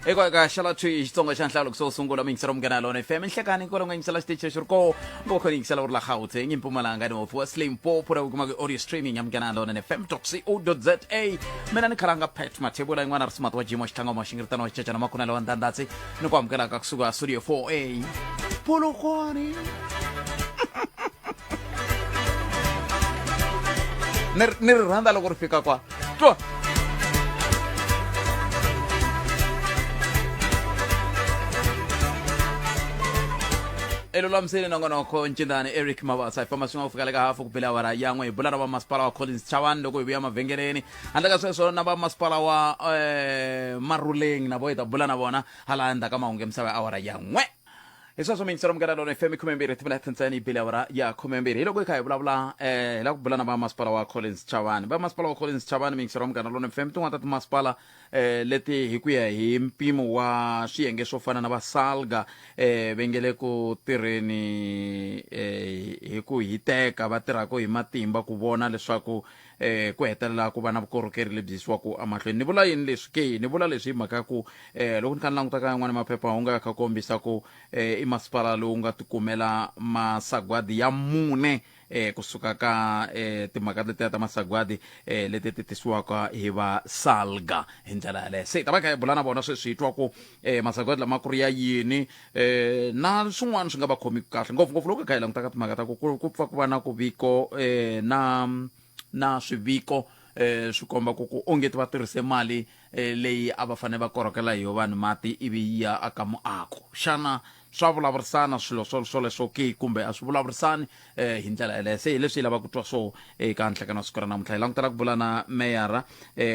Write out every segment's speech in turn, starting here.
eka ka xala twi xitsonga xa nhlalo kuso sungula mingisela mungana lona FM nhlekani ko longa ngisela stage xo ko ngokho ngisela uri la Gauteng impumalanga ni mofwa Slimpopo ra kuma audio streaming ya mungana lona fm.co.za mina ni khalanga pet mathebula ingwana ri smart wa jimo xithanga mo xingirtana wa chechana makuna lawa ndandatsi ni ku amukela ka kusuka studio 4A Polokwane ni randa loko ri fika kwa twa elolamseni nongonoko ncindani Eric Mabasa ifamaswinga kufika leka hafu kupela wara yangwe ibulana ba Maspala wa Collins Chabane loko ibuya mavengeleni handla ka sweswo na ba Maspala wa Maruleng na boita bulana bona halanda kama unge msawa awara yangwe iswaso mingiselo mngana lona FM 12 tibela tsantsani ibela wara ya 12 loko ikhaya Vulavula la kubulana ba Maspala wa Collins Chabane ba Maspala wa Collins Chabane mingiselo mngana lona FM tunga tatu Maspala leti hikuya hi mpimo wa swiyenge swo fana na vasalga vengele ku tirheni hi ku hiteka va tirhako hi matimba ku vona leswaku ku hetelela ku va na vukorhokeri lebyi yisiwaku amahlweni ni vula yini leswi ke ni vula leswi hi mhaka ku loko ni kha ni languta ka n'wana maphephahungu ya kha kombisa ku i masipala lowu nga tikumela masagwadi ya mune kusuka ka timhaka letiya ta masagwadi leti ti tisiwaka hi va salga hi ndlela yaleyo se ta va kha hi bula na vona sweswi hi twa ku masagwadi lama ku ri ya yini na swin'wana swi nga va khomi kahle ngopfungopfu loko kha hi languta ka timhaka ta ku pfa ku va na ku viko na swiviko swi komba ku onge ti va tirhise mali leyi a va fane va korhokela hi yo vanhu mati ivi ya aka muako xana swa vulavurisana swilo swoleswo ke kumbe a swi vulavurisani hi ndlela yaleyo se hi leswi hi lava ku twa swo eka nhlekano siku ra namuntlha hi langutela ku bula na meyara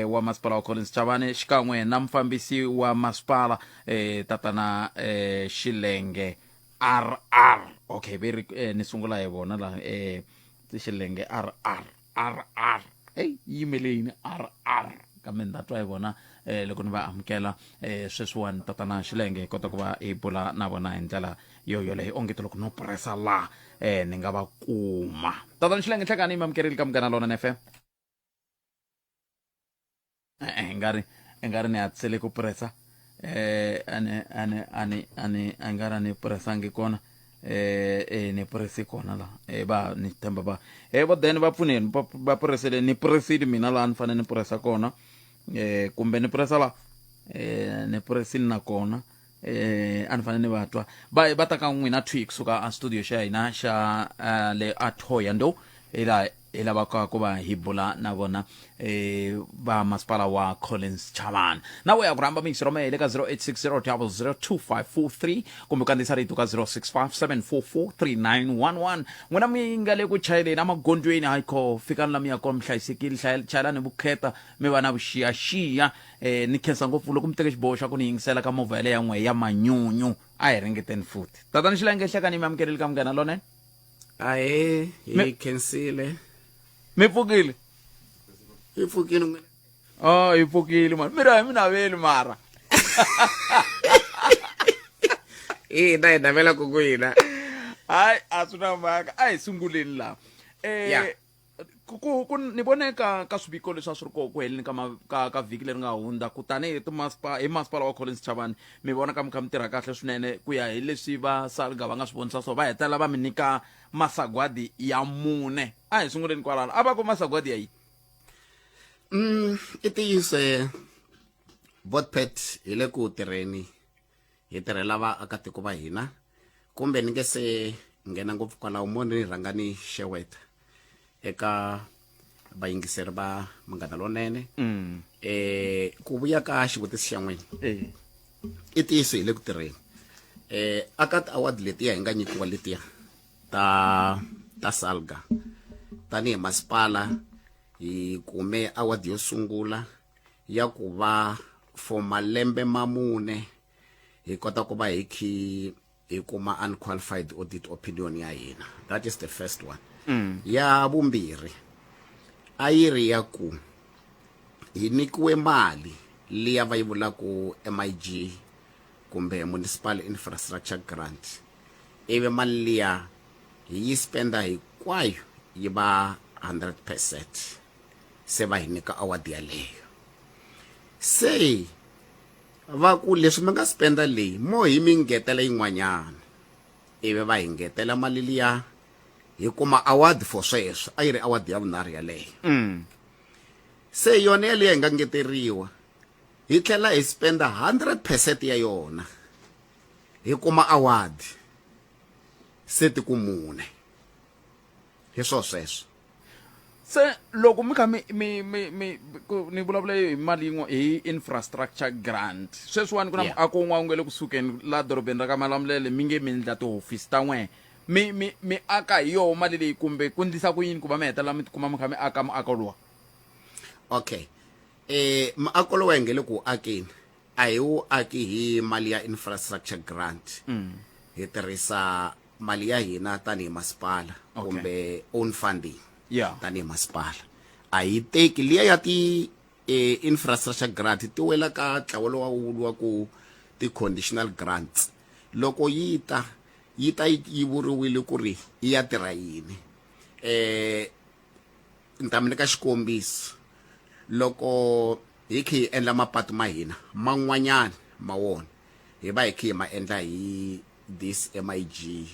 wa Maspala wa Collins Chabane xikan'we na mufambisi wa Maspala tatana Xilenge RR okay very ni sungula hi vona la Xilenge RR hey yimeleni RR kambe ndatwa hi vona loko ni va amukela sweswiwani tatana Xilenge kota ku va hi bula na vona hi ndlela yoleyo onge to loko no pressa la ni nga va kuma tatana Xilenge nhlekani mi amukerile ka mugana lona FM engari ni hatisele ku pressa angara ni pressangi kona ni presi kona la ba ni tamba ba va then va pfuneni va presele ni presidi mina la ni fane ni pressa kona kumbe ni pressa la ni presini na kona a ni fane ni vatwa va ta ka n'wina thwi kusuka a studio xa hina xa le Athoyando hi lavaka ku va hi bula na vona va Maspala wa Collins Chabane na we ya ku rhamba mingiselo ma hele ka 0860002543 kumbe kandziyisa rito ka 0657443911 n'wina mi nga le ku chayeleni amagondweni hayikho fikani la mi ya kona mi hlayisekile chayelani vukheta mi va na vuxiyaxiya ni khensa ngopfu loko mi teke xiboho xa ku ni yingisela ka movha yale ya n'we ya manyunyu a hi ringeteni futhi tatani Xilenge hlekani mi amukerile ka munghana lonene ahe hi khensile mi pfukile hi pfukile hi pfukile man mira mi naveli mara na hi navela ku hina hayi a swi na mhaka a hi sunguleni laha ku ni voneka ka swiviko leswi a swi ri koho ku heleni ka vhiki leri nga hundza kutani hi Maspala wa Collins Chabane mi vona ka mi kha mi tirha kahle swinene ku ya hi leswi va salga va nga swi vonisa so va hetelela va mi nyika masagwadi ya mune a hi sunguleni kwalano a va ku masagwadi ya yi i tiyise botpet hi le ku tirheni hi tirhela vaakatiko va hina kumbe ni nge se nghena ngopfu kwalaho mo ni rhanga ni xeweta eka vayingiseri va munghana lonene ku vuya ka xivutiso xa n'wina i tiyise hi le ku tirheni aka ti-award letiya hi nga nyikiwa letiya ta salga tanihi Maspala hi kume award yo sungula ya ku va for malembe mamune hi kota ku va hi kuma unqualified audit opinion ya hina that is the first one ya vumbirhi a yi ri ya ku hi nikiwe mali liya va yi vulaku MIG kumbe municipal infrastructure grant ivi mali liya hi yi spenda hinkwayo yi va 100% se va hi nyika award yaleyo se va ku leswi mi nga spenda leyi mo hi mi ngetela yin'wanyana ivi va hi ngetela mali liya hi kuma award for sweswo a yi ri award ya vunharhu yaleyo se yona yaleyo hi nga ngeteriwa hi tlhela hi spenda 100% ya yona hi kuma award se tiku mune hi sweswo se loko mi kha ni vulavula hi mali yin'we hi infrastructure grant sweswiwani ku na muako wun'wana wu nge le kusukeni la dorobeni ra ka Malamulele mi nge mi endla tihofisi ta n'we mi aka hi yoho mali leyi kumbe ku ndlisa ku yini ku va mi hetelela mi tikuma mi kha mi aka muako luwa okay muako lowu hi nge le ku akeni a hi wu aki hi mali ya infrastructure grant hi tirhisa mali ya hina tanihi masipala kumbe own funding tanihi masipala a yi teki liya ya ti infrastructure grant ti wela ka ntlawa wa wulu wa ku ti-conditional grants loko yi ta yi vuriwile ku ri yi ya tirha yini ni ta mi nyika xikombiso loko hi kha hi endla mapatu ma hina man'wanyana ma wona hi va hi kha hi ma endla hi this MIG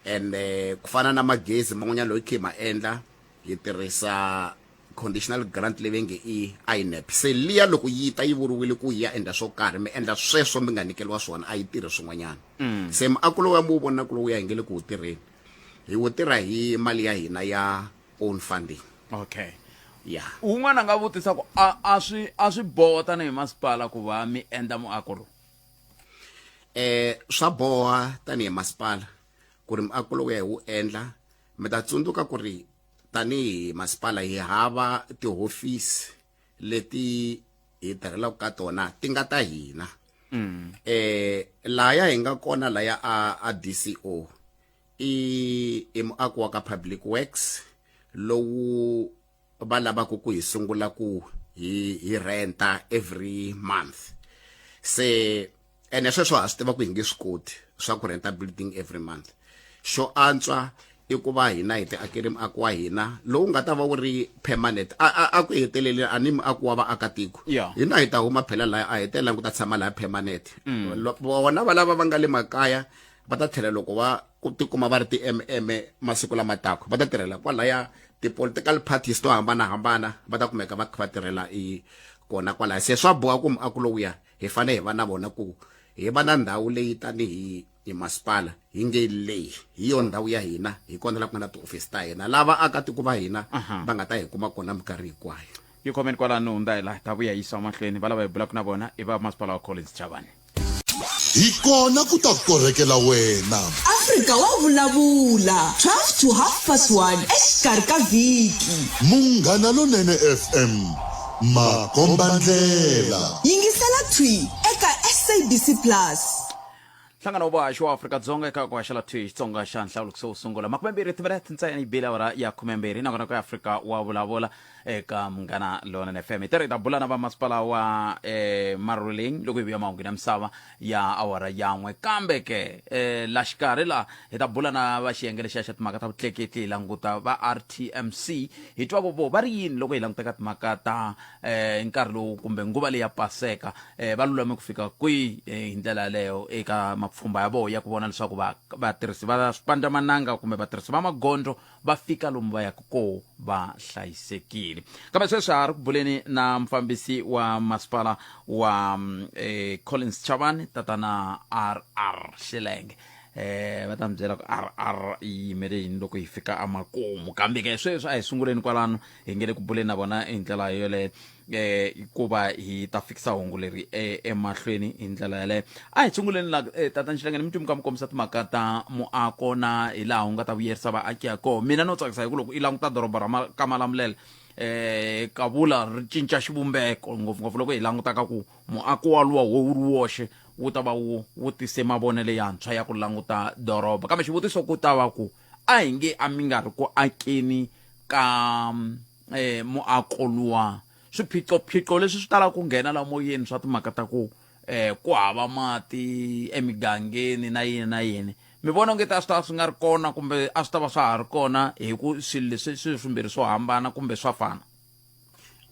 and ku fana na magezi man'wanyana loyi kha hi ma endla hi tirhisa conditional grant leyi nge i INEP se liya loko yi ta yi vuriwile ku yi ya endla swo karhi mi endla sweswo mi nga nikeliwa swona a yi tirhi swin'wanyana se muako lowu ya mu vona ku lowu ya hi nge le ku wu tirheni hi wu tirha hi mali ya hina ya own funding okay un'wana a nga vutisa ku a swi boha tanihi masipala ku va mi endla muako lowu swa boha tanihi masipala ku ri muako lowu ya hi wu endla mi ta tsundzuka ku ri tanihi masipala hi hava tihofisi leti hi tirhelaka ka tona ti nga ta hina laya hi nga kona laya a DCO i muako wa ka public works lowu va lavaka ku hi sungula ku hi renta every month se ene sweswo ha swi tiva ku hi nge swi koti swa ku renta building every month xo antswa i ku va hina hi ti akeri muako wa hina lowu nga ta va wu ri permanent a ku heteleli a ni muako wa vaakatiko hina hi ta huma phela laya a hetelela ku ta tshama laya permanent vona va lava va nga le makaya va ta tlhela loko va tikuma va ri ti-MM masiku lama tako va ta tirhela kwalaya ti-political parties to hambanahambana va ta kumeka va kha va tirhela kona kwalaya se swa boha ku muako lowuya hi fanele hi va na vona ku hi va na ndhawu leyi tanihi hi masipala hi nge leyi hi yo ndhawu ya hina hi kona la ku nga na tiofisi ta hina lava akatiko va hina va nga ta hi kuma kona minkarhi hinkwayo yi comment kwalano unda hi la ta vuya yisa mahlweni va lava hi bulaka na vona i va masipala wa Collins Chabane hi kona ku ta korrekela wena Afrika wa vulavula 12 to 1:30 exikarhi ka vhiki Munghana Lonene FM makombandlela yingisela thwi eka SABC Plus hlangana wa vaxi wa Afrika-Dzonga eka ku haxela thwi Xitsonga xa nhlawulo kuso sungula makumembirhi timinete ntsena yi bile awara ya 12 nakona ku Afrika wa vulavula eka Munghana Lonene FM tirhi ta bula na va masipala wa Maruleng loko hi vuya mahungu na misava ya awara yan'we kambe ke la xikarhi la hi ta bula na va xiyenge lexiya xa timhaka ta vutleketli hi languta va RTMC hi twa vovo va ri yini loko hi languteka timhaka ta nkarhi lowu kumbe nguva leyi ya paseka va lulame ku fika kwihi hi ndlela leyo eka mapfhumba ya vona ya ku vona leswaku vatirhisi va swipandzamananga kumbe vatirhisi va magondzo va fika lomu va yaka kona va hlayisekile kambe sweswi ha ri ku buleni na mufambisi wa masipala wa Collins Chabane tatana RR Xilenge va ta mi byela ku RR yi yimele yini loko hi fika amakumu kambe ke sweswi a hi sunguleni kwalano hi nge le ku buleni na vona hi ndlela yoleyo ku va hi ta fikisa hungu leri emahlweni hi ndlela yaleyo a hi sunguleni la tatana Xilenge ni mi twi mi kha mi kombisa timhaka ta muako na hi laha wu nga ta vuyerisa vaaki ya kona mina no tsakisa hi ku loko i languta doroba ra ka Malamulele ka vula ri cinca xivumbeko ngopfungopfu loko hi langutaka ku muako wa luwa wu ri woxe wu ta va wu tise mavonelo yantshwa ya ku languta doroba kambe xivutiso ku ta va ku a hi nge a mi nga ri ku akeni ka muako luwa swiphiqo leswi swi tala ku nghena la moyeni swa timhaka ta ku ku hava mati emigangeni na yini na yini mi vona onge ta swi nga ri kona kumbe a swi ta va swa ha ri kona hi ku swilo leswi swimbirhi swo hambana kumbe swa fana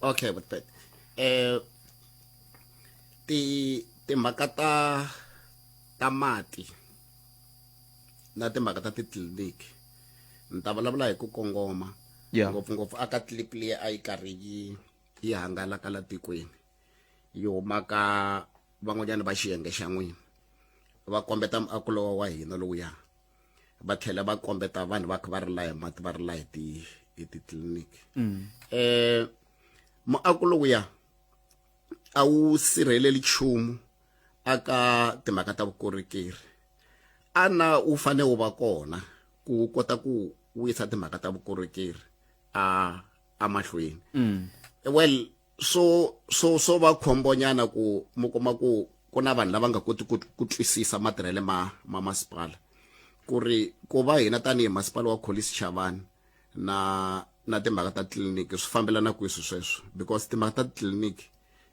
okay but timhaka ta mati na timhaka ta titliliniki ni ta vulavula hi ku kongoma ngopfungopfu aka clip leyi a yi karhi yi hangalaka la tikweni yi humaka van'wanyana va xiyenge xa n'wina va kombeta muakulo wa hina lowuya va tlhela va kombeta vanhu va kha va ri la hi mati va ri la hi titliliniki muakulo lowuya a wu sirheleli nchumu aka timhaka ta vukorhokeri ana u fane wu va kona ku kota ku wisa timhaka ta vukorhokeri a mahlweni well so va khombonyana ku mukuma ku na vanhu lava nga koti ku twisisa matirhele ma masipala ku ri ku va hina tanihi masipala wa College Chabane na timhaka ta tliliniki swi fambelana kwihi sweswo because timhaka ta tliliniki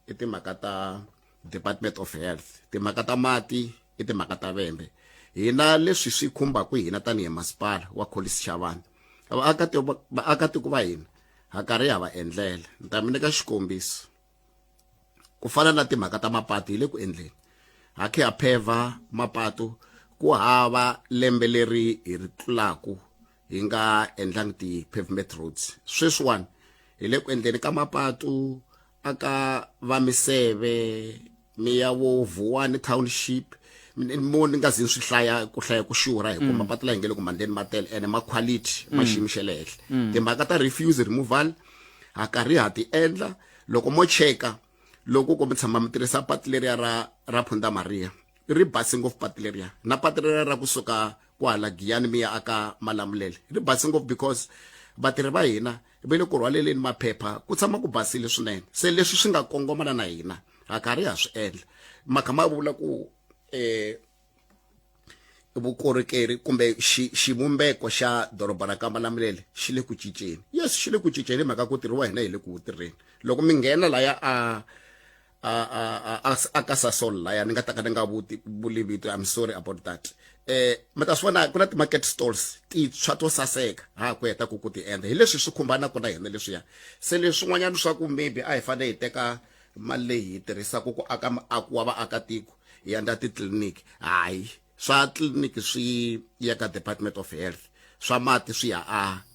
i timhaka ta Department of Health, timhaka ta mati i timhaka ta vembe. Hina leswi swi khumbaku hina tanihi masipala wa College Chabane vaakatiko va hina hakarhi ha va endlela ni ta mi nyika xikombiso ku fana na timhaka ta mapatu hi le ku endleni hakhe ha pheva mapatu ku hava lembe leri hi ri tlulaku hi nga endlangi ti-pavement roads sweswiwani hi le ku endleni ka mapatu aka va miseve miya vo Vuwani township mo ni nga zi swi hlaya ku xurha hi ku mapatu la hi ngele ku mandeni matele ene ma quality ma xiyimo xa le henhla timhaka ta refuse removal hakarhi ha ti endla loko mo cheka loko ku mi tshama mi tirhisa patu leriya ra Phunda Maria ri basi ngopfu patu leriya na patu leriya ra kusuka kwala Giyani mi ya aka Malamulele ri basi ngopfu because vatirhi va hina va le ku rhwaleleni maphepha ku tshama ku basile swinene se leswi swi nga kongomana na hina hakarhi ha swi endla makha ma vula ku vukorhokeri kumbe xivumbeko xa doroba ra ka Malamulele xi le ku cinceni yes xi le ku cinceni hi mhaka ku tirhi wa hina hi le ku tirheni loko mi nghena laya a ka Sasol laya ni nga ta ka ni nga believe it, I'm sorry about that mi ta swi vona ku na ti-market stalls tintshwa to saseka ha ku heta ku ti endla hi leswi swi khumbanaka na hina leswiya se leswin'wanyana swa ku maybe a hi fanele hi teka mali leyi hi tirhisaka ku aka maaku wa vaakatiko hi endla titliliniki hayi swa tliliniki swi ya ka Department of Health swa mati swi ya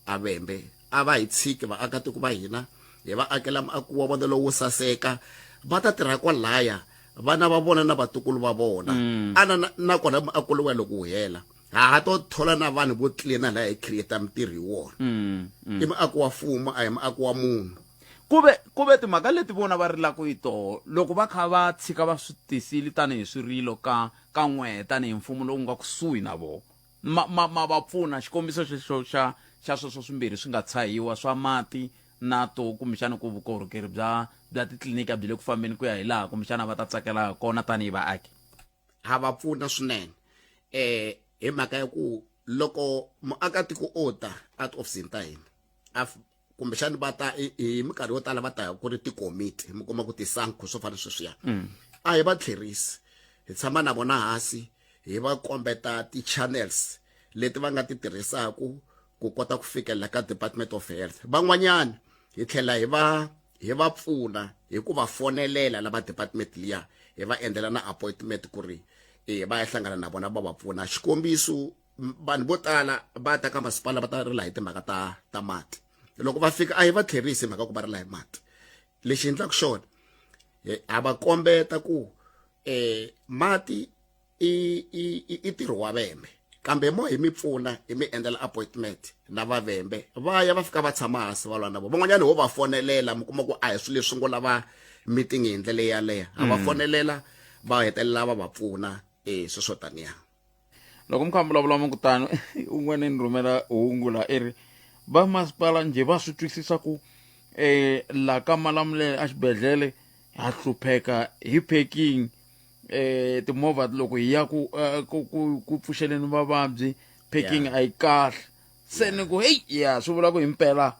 a vembe a va hi tshiki vaakatiko va hina hi va akela maaku wa vona lowo saseka va ta tirha kwalaya vana va vona na vatukulu va vona ana nakona maaku lowa loko wu hela ha to thola na vanhu vo tlilina la hi create mitirho hi wona i maaku wa mfumo a hi maaku wa munhu kuve timhaka leti vona va rilaka hi toho loko va kha va tshika va swi tisile tanihi swirilo ka n'we tanihi mfumo lowu nga kusuhi na vona ma va pfuna xikombiso xexo xa sweswo swimbirhi swi nga tshahiwa swa mati na to kumbexana ku vukorhokeri bya titliliniki byi le ku fambeni ku ya hi laha kumbexana va ta tsakela kona tanihi vaaki ha va pfuna swinene hi mhaka ya ku loko muakatiko o ta out of ta hina kumbexani va ta hi minkarhi yo tala va ta ku ri tikomiti mi kuma ku tisankho swo fana sweswiya a hi va tlherisi hi tshama na vona hansi hi va kombeta ti-channels leti va nga ti tirhisaku ku kota ku fikelela ka Department of Health van'wanyana hi tlhela hi va pfuna hi ku va fonelela lava department liya hi va endlela na appointment ku ri va ya hlangana na vona va va pfuna xikombiso vanhu vo tala va ta ka masipala va ta rila hi timhaka ta mati loko va fika a hi va tlherisi hi mhaka ku va rila hi mati lexi endlaka xona ha va kombeta ku mati i ntirho wa vembe kambe mo hi mi pfuna hi mi endlela appointment na va vembe va ya va fika va tshama hansi va lwa na vona van'wanyana ho va fonelela mi kuma ku a hi swilo leswi ngo lava meeting hi ndlela yaleyo ha va fonelela va hetelela va va pfuna swilo swo taniya loko mi kha mi vulavula kutani un'wana ni rhumela hungu la ri va masipala njhe va swi twisisa ku la ka Malamulele a xibedhlele ha hlupheka hi parking timovha loko hi ya ku pfuxeleni vavabyi parking a yi kahle se ni ku hey ya swi vula ku himpela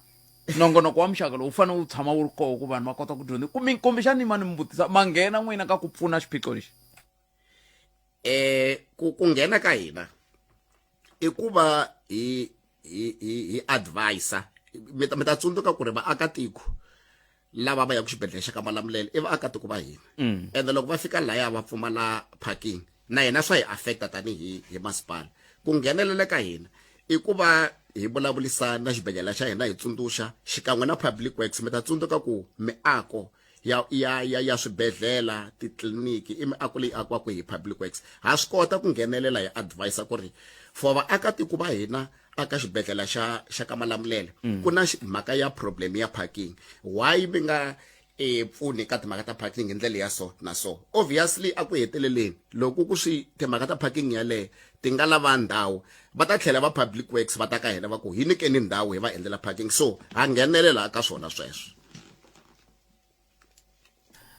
nongonoko wa muxaka lowu wu fanele wu tshama wu ri koho ku vanhu va kota ku dyondza kumbexani ma ni mi vutisa ma nghena n'wina ka ku pfuna xiphiqo lexi ku nghena ka hina i ku va hi advisor mi ta tsundzuka ku ri vaakatiko lava va ya ku xibedhlele xa ka Malamulele I vaakatiko va hina ende loko va fika laya va pfumala parking na hina swa hi affecta tanihi hi masipala ku nghenelele ka hina I ku va hi vulavulisana na xibedhlele xa hina hi tsundzuxa xikan'we na public works mi ta tsundzuka ku miako ya swibedhlela titliliniki I miako leyi akiwaka hi public works ha swi kota ku nghenelela hi advise ku ri for vaakatiko va hina aka xibedhlele xa ka Malamulele ku na mhaka ya problem ya parking why mi nga pfuni ka timhaka ta parking hi ndlela ya so na so obviously aku heteleleni loko ku swi timhaka ta parking yale ti nga lava ndhawu va ta tlhela va public works va ta ka hina va ku hi nyikeni ndhawu hi va endlela parking so ha nghenelela aka swona sweswo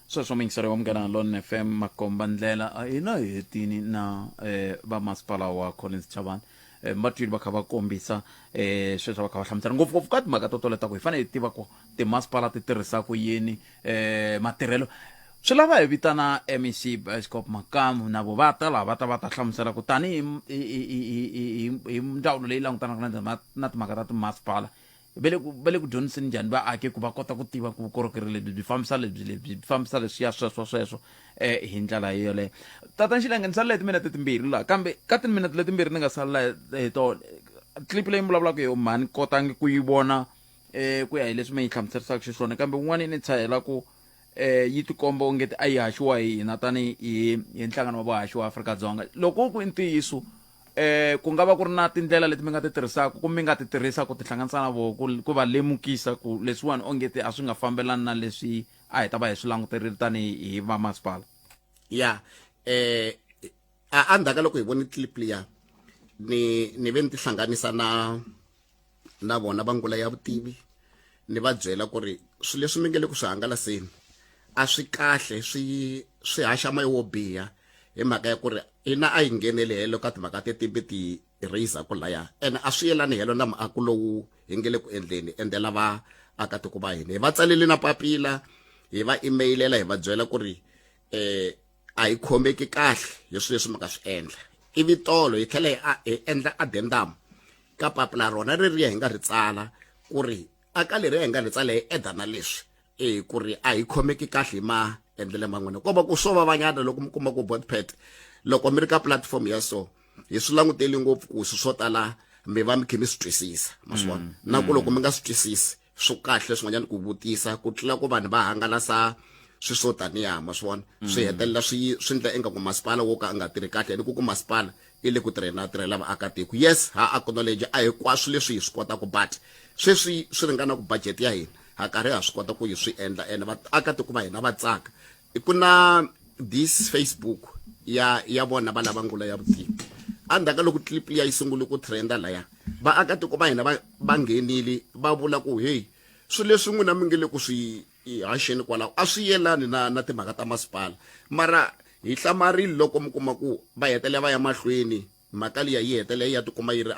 sweswo mingiseri wa Munghana Lone FM makomba ndlela hina hetini na va masipala wa Collins Chabane matwini va kha va kombisa sweswo va kha va hlamusela ngopfungopfu ka timhaka to toleta ku hi fanele hi tiva ku timasipala ti tirhisa ku yini matirhelo swi lava hi vitana MEC Bioscope Makamu na vo va ta lava va ta hlamusela ku tani hi ndzawulo leyi langutanaka na timhaka ta timasipala vele ku dyondziseni njhani vaaki ku va kota ku tiva ku vukorhokeri lebyi byi fambisa leswiya sweswo hi ndlela yoleyo tata Nxilenge ni salele timinete timbirhi laha kambe ka timinete letimbirhi ni nga salela hi tona clip leyi mi vulavulaka hi yo mhani kotangi ku yi vona ku ya hi leswi mi yi hlamuserisaka xiswona kambe un'wana ni tshahela ku yi tikomba ongeti a yi haxiwa hi hina tani hi nhlangano wa vuhaxi wa Afrika-Dzonga loko ku intiyiso ku nga va ku ri na tindlela leti mi nga ti tirhisaka ku mi nga ti tirhisa ku tihlanganisa na vo ku va lemukisa ku leswiwani ongeti a swi nga fambelani na leswi a hi ta va hi swi languterile tani hi va masipala ya a ndhaka loko hi voni clip liya ni ve ni tihlanganisa na vona va Ngula ya vutivi ni va byela ku ri swilo leswi mi nge le ku swi hangalaseni a swi kahle swi haxa moya wo biha hi mhaka ya ku ri ina a yi nghenele helo ka timhaka tetimbe ti raise ku laya ene a swi yelani helo na muako lowu hi nge le ku endleni ende lava akatiko va hina hi va tsalele na papila hi va emailela hi va byela ku ri a hi khomeki kahle hi swilo leswi mi nga swi endla ivi tolo hi tlhela hi endla addendum ka papila rona ririya hi nga ri tsala ku ri aka leriya hi nga ri tsala hi edana leswi ku ri a hi khomeki kahle hi maendlele man'wana ko va ku swo vavanyana loko mi kuma ku botpet loko mi ri ka platform ya so hi swi languteli ngopfu ku swi swo tala mi va mi khe mi swi twisisa ma swi vona na ku loko mi nga swi twisisi swo kahle swin'wanyana ku vutisa ku tlula ku vanhu va hangalasa swi swo taniya ma swi vona swi hetelela swi ndla enga ku masipala wo ka a nga tirhi kahle ni ku masipala i le ku tirhela vaakatiko yes ha acknowledge a hinkwaswo leswi hi swi kota ku but sweswi swi ringana ku budget ya hina ha karhi ha swi kota ku yi swi endla ene vaakatiko va hina va tsaka ku na this Facebook ya vona va lava Ngula ya vutivi andaka loko clip liya yi sungule ku trenda laya vaakatiko va hina va nghenile va vula ku hey swilo leswi n'wina mi nge le ku swi haxeni kwalaho a swi yelani na timhaka ta masipala mara hi hlamarile loko mi kuma ku va hetelela va ya mahlweni mhaka liya yi hetelela ya tikuma yi ri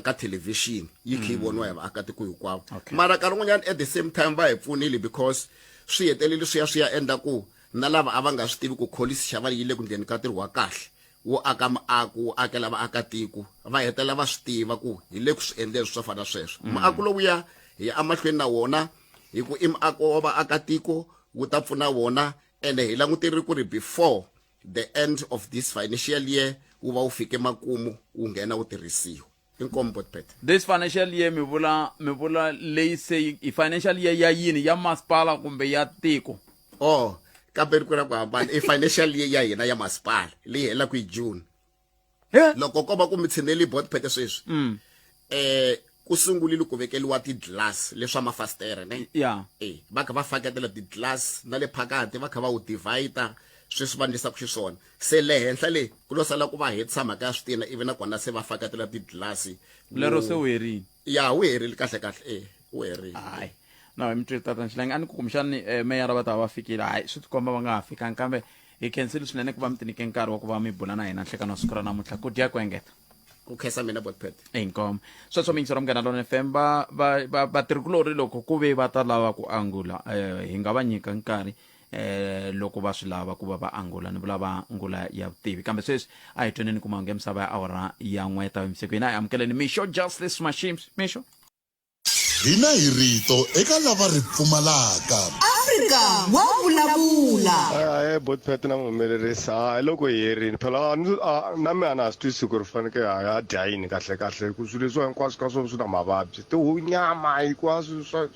ka television yi khe yi voniwa hi vaakatiko hinkwavo mara nkarhi wun'wanyana at the same time va hi pfunile because swi hetelele swi ya endla ku na lava a va nga swi tivi ku Collins Chabane yi le ku ndleni ka ntirho wa kahle wo aka muako wo akela vaakatiko va hetelela va swi tiva ku hi le ku swi endleni swo fana sweswo muako lowuya hi amahlweni na wona hi ku i muako wa vaakatiko wu ta pfuna wona ende hi languterile ku ri before the end of this financial year wu va wu fike makumu wu nghena wu tirhisiwa inkombo pet this financial year mi vula leyi se i financial year ya yini ya masipala kumbe ya tiko kambe ku ra ku hambana i financial year ya hina ya masipala leyi hela ku hi June loko ko va ku mi tshineli board pet sweswi ku sungulile ku vekeliwa ti-glass leswa mafastere ne va kha va faketela ti-glass na le phakati va kha va wu divide sweswi va ndlisa ku xiswona se le henhla le ku lo sala ku va hetisa mhaka ya switina ivi nakona se va faketela ti-glass lero se wu herile wu herile kahle wu herile hayi no mi twi tata Nxilenge a ni ku kumbexani meyara va ta va fikile hayi swi tikomba va nga ha fikangi kambe hi khensile swinene ku va mi tinike nkarhi wa ku va mi bula na hina nhlekani wa siku ra namuntlha ku dya ku engeta ku khensa mina botpet inkomo sweswo mingisero Munghana Lone FM vatirhikulori loko ku ve va ta lava ku angula hi nga va nyika nkarhi loko va swi lava ku va va angula ni vulava Ngula ya vutivi kambe sweswi a hi tweneni ku mahungu ya misava ya awara ya n'we ta emisekweni a hi amukeleni Misho Justice Machines Misho hina hi rito eka lava ri pfumalaka. Afrika wa vulavula. Bot pet na mumelerisa loko hi herini phela na me ana swi twisisi ku ri faneke ya dyayini kahle kahle ku swilo leswi hinkwaswo ka swona swi na mavabyi nyama hinkwaswo swa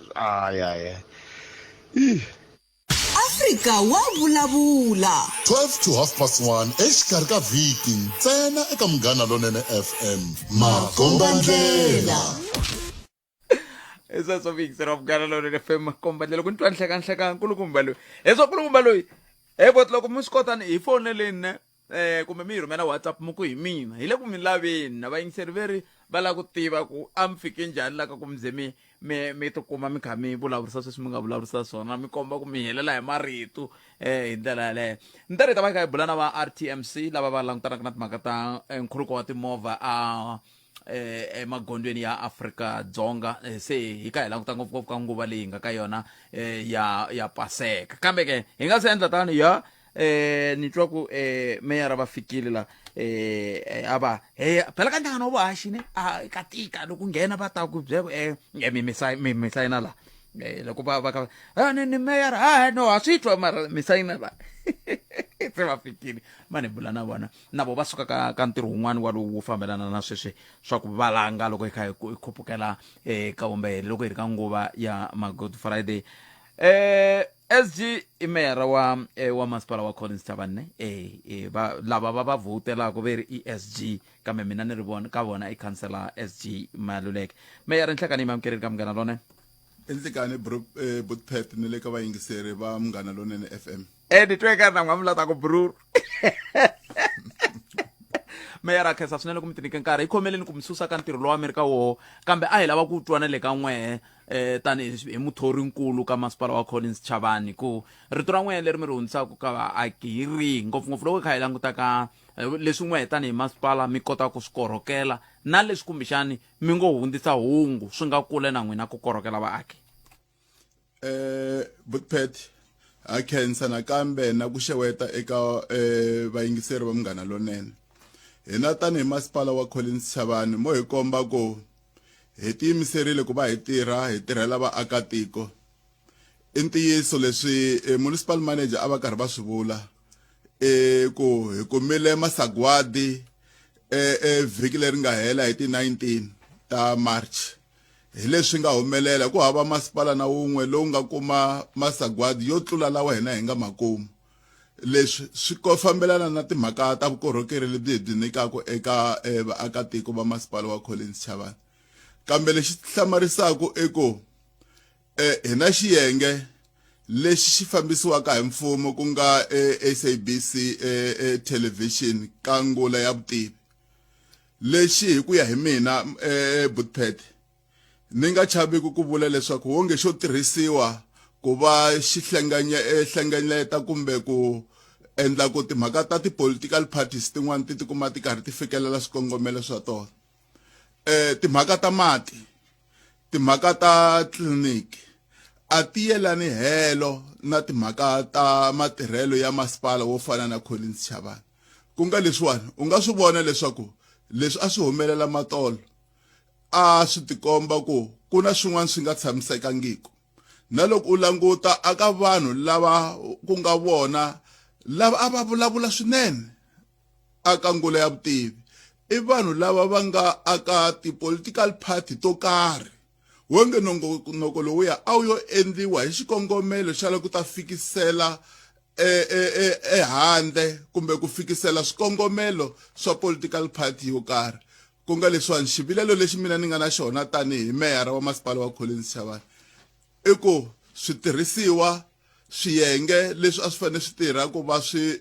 Afrika wa vulavula. 12 to 1:30 exikarhi ka vhiki ntsena eka Munghana Lonene FM. Makombandlela. Esa so vayingiseri wa Munghana Lonene FM makombandlela ku ntwa nhleka nkulukumba loyi. Eso nkulukumba loyi. Bot loko mi swi kota hi foneleni kumbe mi rhumela WhatsApp mo ku hi mina. Hi le ku mi laveni na vayingiseri veri va la ku tiva ku am fike njhani la ka ku mze mi tikuma mi kha mi vulavurisa sweswi mi nga vulavurisa swona mi komba ku mi helela hi marito hi ndlela yaleyo ni ta rita va kha hi bula na va RTMC lava va langutanaka na timhaka ta nkhuruko wa timovha emagondweni ya Afrika-Dzonga se hi ka hi languta ngopfungopfu ka nguva leyi nga ka yona ya paseka kambe ke hi nga se endla tani ni twa ku meyara va fikile la aba phela ka ntangano wa vahaxi ne ka tika loko nghena va ta ku byeko mi sayina la loko va ka ni meyara no a swi twa mara mi sayina la se va fikile mani bula na vona na vo va suka ka ntirho wun'wana wa lowu fambelana na sweswi swa ku valanga loko hi kha hi khupukela ka vumbe loko hi ri ka nguva ya ma-Good Friday SG imera wa Maspala wa Chabane lava va votelaka veri ESG kambe mina ni ri vona ka vona i councillor SG Maluleke meyara nhlekani mi amukeri ka Munghana Lonene enhlekani botpet ni le ka vayingiseri va Munghana Lonene FM ni twe ka na n'wamulata ku brur meyara khensa swinene ku mi tinike nkarhi hi khomeleni ku mi susa ka ntirho lowa mi ri ka woho kambe a hi lava ku twana le ka n'wehe tani hi muthori nkulu ka Maspala wa Chabane ku rito ra n'wehe leri mi ri hundzisaka ka vaaki hi rihi ngopfungopfu loko hi kha hi languta ka leswi n'wehe tani hi Maspala mi kota ku swi korhokela na leswi kumbexani mi ngo hundzisa hungu swi nga kule na n'wina ku korhokela vaaki botpet ha khensa nakambe na ku xeweta eka vayingiseri va Munghana Lonene hina tani hi Maspala wa Chabane mo hi komba ku hi tiyimiserile ku va hi tirhela vaakatiko i ntiyiso leswi municipal manager a va karhi va swi vula ku hi kumile masagwadi vhiki leri nga hela hi ti 19 ta March hi leswi nga humelela ku hava masipala na wun'we lowu nga kuma masagwadi yo tlula lawa hina hi nga makumu leswi swi fambelana na timhaka ta vukorhokeri lebyi hi byi nyikaka eka vaakatiko va Maspala wa Chabane kambe lexi hlamarisaka eku hina xiyenge lexi xi fambisiwaka hi mfumo ku nga SABC television ka Ngula ya vutivi lexi hi ku ya hi mina botpet ni nga chaviki ku vula leswaku wonge xo tirhisiwa ku va xi hlengeleta kumbe ku endla ku timhaka ta ti-political parties tin'wana ti tikuma ti karhi ti fikelela swikongomelo swa tona timhaka ta mati timhaka ta tliliniki a ti yelani helo na timhaka ta matirhelo ya Maspala wo fana na Chabane ku nga leswiwani u nga swi vona leswaku leswi a swi humelela matolo a swi tikomba ku na swin'wana swi nga tshamisekangiki na loko u languta aka vanhu lava ku nga vona lava a va vulavula swinene aka Ngula ya vutivi i vanhu lava va nga aka ti-political party to karhi wonge nongonoko lowuya a wu yo endliwa hi xikongomelo xa loko ta fikisela ehandle kumbe ku fikisela swikongomelo swa political party yo karhi ku nga leswiwani xivilelo lexi mina ni nga na xona tanihi meyara wa Maspala wa Chabane i ku switirhisiwa swiyenge leswi a swi fanele swi tirha ku va swi